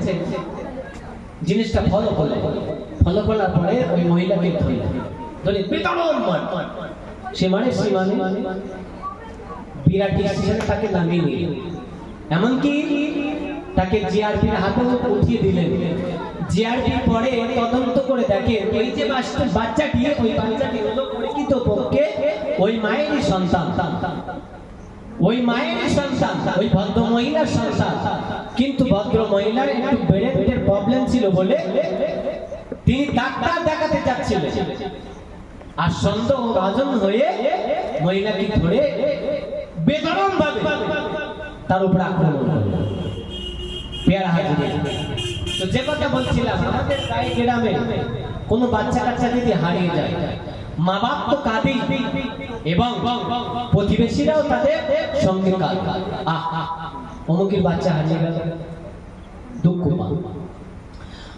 জিনিসটা ফলো করার পরে ওই মহিলাকে ধরে বিতরণ সে মানে বিরাটি স্টেশনে তাকে নামিয়ে নিয়ে, এমনকি তাকে জিআরপির হাতে উঠিয়ে দিলেন। জিআরপি পরে তদন্ত করে দেখে ওই যে বাচ্চাটি হলো প্রকৃতপক্ষে ওই মায়েরই সন্তান, ওই ভদ্র মহিলার সন্তান। কিন্তু ভদ্র মহিলার একটু ব্রেনের প্রবলেম ছিল বলে তিনি ডাক্তার দেখাতে যাচ্ছিলেন, আর সন্দেহ ভাজন হয়ে মহিলাকে ধরে বেদরম ভাবে তার উপর আক্রমণ করলেন। পেয়ারা হাজির। তো যে কথা বলছিলাম, আমাদের গায়ে গ্রামে কোনো বাচ্চা কাচ্চা যদি হারিয়ে যায়, মা বাপ তো কাঁদেই এবং প্রতিবেশীরাও তাদের সঙ্গে কাঁদে। অমুকের বাচ্চা হারিয়ে গেল, দুঃখ পায়।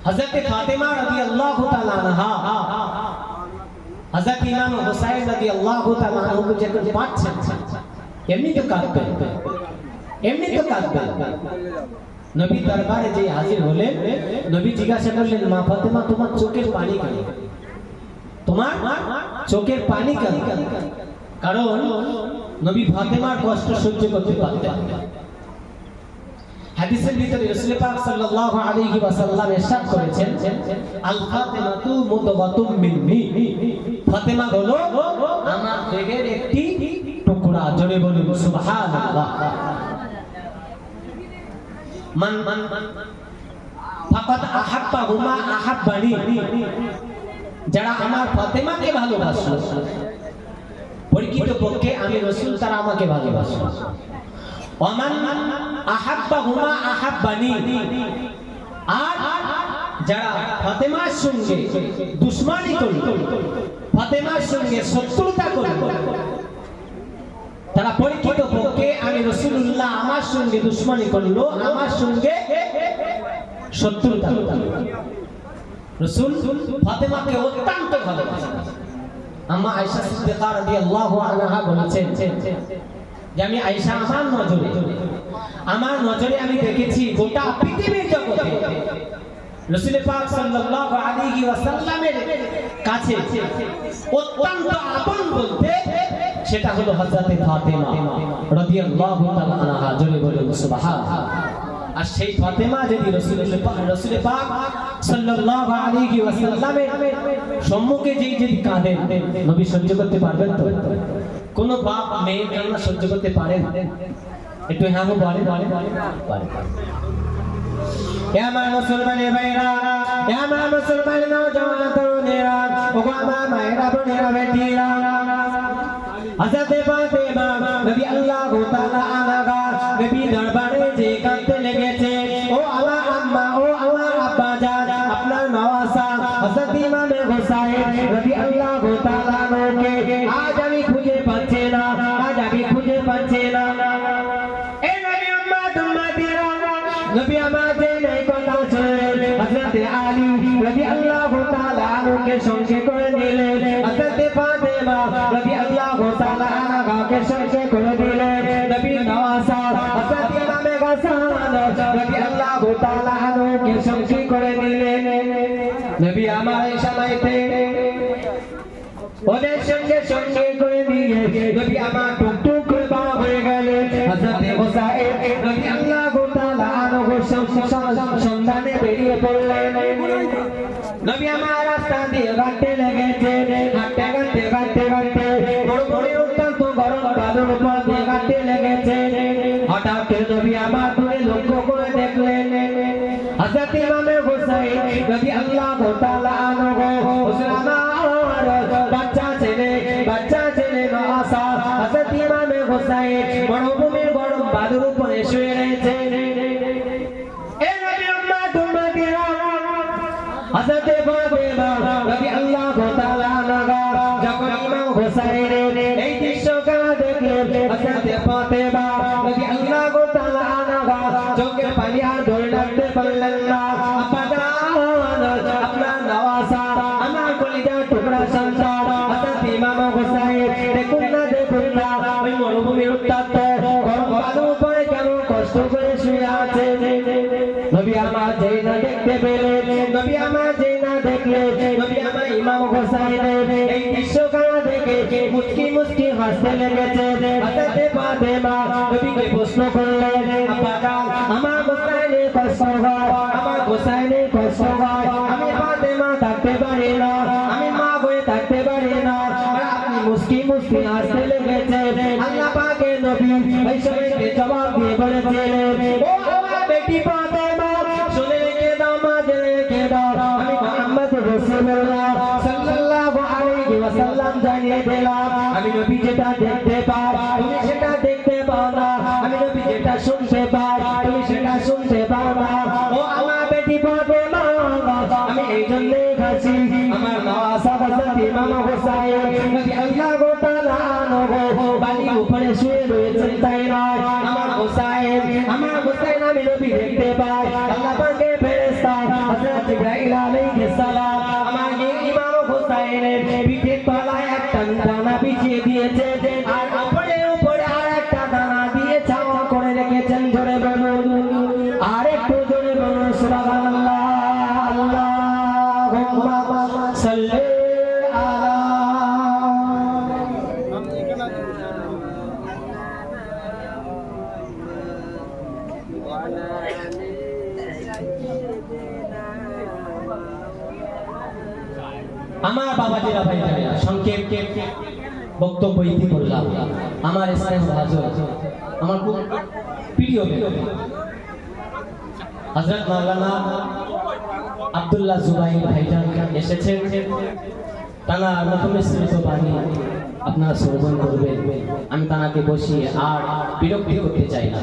হযরত ফাতেমা রাদিয়াল্লাহু তাআলা আনহা হযরত ইমাম হুসাইন রাদিয়াল্লাহু তাআলা আনহু যখন পাচ্ছেন, এমনি তো কাঁদবেন। নবী দরবারে যে হাজির হলেন, নবী জিজ্ঞাসা করলেন, মা ফাতেমা তোমার চোখের পানি কেন? কারণ নবী ফাতেমার কষ্ট সহ্য করতে পারতেন। হাদিসের ভিতরে রাসূল পাক সাল্লাল্লাহু আলাইহি ওয়াসাল্লাম ইরশাদ করেছেন, আল ফাতিমাতু মুদগাতুম মিন্নি, ফাতেমা হলো আমার দেহের একটি টুকরা। জোরে বলুন সুবহানাল্লাহ। মান ফাকাত আহাব্বাহুমা আহাব্বানি, যারা আমার ফাতেমাকে ভালোবাসলো, প্রকৃতপক্ষে আমি রাসূল, তারা আমাকে ভালোবাসলো। ওমান আহাব্বাহুমা আহাব্বানি, আর যারা ফাতেমার সঙ্গে দুশমনি করলো, ফাতেমার সঙ্গে শত্রুতা করলো, তারা প্রকৃতপক্ষে আমি রাসূলুল্লাহ, আমার সঙ্গে দুশমনি করলো, আমার সঙ্গে শত্রুতা করলো। রাসূল ফাতেমাকে অত্যন্ত ভালোবাসেন। আম্মা আয়েশা সিদ্দিকা রাদিয়াল্লাহু আনহা বলেছেন যে আমি আয়েশা, আমার নজরে আমি দেখেছি গোটা পৃথিবীর জগতে রাসূল পাক সাল্লাল্লাহু আলাইহি ওয়াসাল্লামের কাছে অত্যন্ত আপন বলতে সেটা হলো হযরত ফাতেমা রাদিয়াল্লাহু তাআলা আনহা। জোরে বলুন সুবহানাল্লাহ। আর সেই ফাতেমা যদি রাসূল পাক সাল্লাল্লাহু আলাইহি ওয়াসাল্লামের সম্মুখে যদি কাঁদেন, নবী সহ্য করতে পারবেন তো? কোন বাপ মেয়ের কান্না সহ্য করতে পারেন? একটু হ্যাঁ বলে পারে। আমার মুসলমানের ভাইরা, আমার মুসলমান নওজওয়ান তরুণেরা, ওগো আমার মায়েরা, বোনেরা, বেটিরা, হযরত ফাতেমা রাদিয়াল্লাহু তাআলা আনহা নবী দরবারে যে কাঁদতে লেগেছে, ও আমার আম্মা, ও আমার আব্বা জান, আপনার নওয়াসা হযরত ইমাম হুসাইন রাদিয়াল্লাহু তাআলা আনহুকে আজ আমি খুঁজে পাচ্ছি না। এই নবী আম্মা তোমাদেরা, নবী আমাদের এই কথা শুনে হযরত আলী রাদিয়াল্লাহু তাআলা আনহুকে সঙ্গে করে নিলেন, হযরত ফাতেমা রাদিয়াল্লাহু তাআলা আনহাকে সঙ্গে করে দিলেন, নবী নওয়াসা হযরত ইমাম হাসান রাদিয়াল্লাহু তাআলা আনহুকে সঙ্গে করে নিলেন। নবী আমার এই সময়তে ওদের সঙ্গে করে নিয়ে নবী আমার টুকটুক করে বাবা হয়ে গেলেন। হযরত হুসাইন রাদিয়াল্লাহু তাআলা আনহু সন্ধানে বেরিয়ে পড়লেন। নবী আমার রাস্তা দিয়ে হাঁটতে লেগেছেন, হাঁটতে বড় অত্যন্ত গরম বালুর উপর দিয়ে হাঁটতে লেগেছেন। হঠাৎ নবী আমার দূরে লক্ষ্য করে দেখলেন হযরত ইমাম হুসাইন রাদিয়াল্লাহু তাআলা আনহু, বাচ্চা ছেলে নওয়াসা হযরত ইমাম হুসাইন মরুভূমির গরম বালুর উপরে শুয়ে রয়েছেন। এই নবী আম্মা তোমাদেরা হযরত ফাতেমা রাদিয়াল্লাহু হুসাইনের এই দৃশ্যটা দেখলে হযরত ফাতেমা রাদিয়াল্লাহু তাআলা আনহা চোখে পানি আর ধরে রাখতে পারলেন না। আপনার নওয়াজা আমার কলিজার টুকরা সন্তান হযরত ইমাম হুসাইন দেখুন না ওই মরুভূমির উত্তপ্ত গরম বালুর উপরে কেমন কষ্ট করে শুয়ে আছে। নবী আমার যেই না দেখতে পেলেন, নবী আমার যেই না দেখলেন, নবী আমার ইমাম হুসাইনের এই দৃশ্যখানা দেখে মুচকি মুচকি হাসতে লেগেছে। হযরত ফাতেমা নবীকে প্রশ্ন করলেন, আব্বা আমার হুসাইনের কষ্ট হয়, আমার হুসাইনের কষ্ট হয়, আমি ফাতেমা থাকতে পারি না, আমি মা হয়ে থাকতে পারি না, আর আপনি মুচকি মুচকি হাসতে লেগেছেন। আল্লাহ পাকের নবী এই সময়কে জবাব দিয়ে বলেছিলেন, ও আমার বেটি ফাতেমা শুনে রেখে দাও, মা জেনে রেখে দাও, আমি মুহাম্মদ রাসূলুল্লাহ সাল্লাল্লাহু আলাইহি ওয়াসাল্লাম জানিয়ে দিলাম, আমি নবী যেটা দেখতে পাই তুমি সেটা দেখতে পাও না, আমি নবী যেটা শুনতে পাই তুমি সেটা শুনতে পাও না। ও আমার বেটি ফাতেমা আমি এই জন্যই খাচ্ছি, আমার নওয়াজা হযরত ইমাম হুসাইন রাদিয়াল্লাহু তাআলা আনহু বালির উপরে শুয়ে রয়েছেন তাই নয়, আমার হুসাইন আমি নবী দেখতে পাই। আল্লাহ পাকের ফেরেশতা হযরত জিবরাইল আলাইহিস সালাম আমার ইমাম হুসাইনের পিঠের তলায় একটা দানা বিছিয়ে দিয়েছে, আর উপরে আর একটা দানা দিয়ে ছাওয়া করে রেখেছেন। জোরে বলুন, আর একটু জোরে বলুন সুবহানাল্লাহ। আল্লাহুম্মা সাল্লি আলা আমার বাবাজিরা ভাইজানেরা সংক্ষেপ বক্তব্য ইতি করলাম। আমার স্নেহ ভাজন আমার খুব প্রিয় হযরত মাওলানা আব্দুল্লাহ জুবাইর ভাইজান এসেছেন, তারা মুখমিশ্রিত বাণী আপনারা শ্রবণ করবেন। আমি তানাকে বসিয়ে আর বিরক্তি করতে চাই না।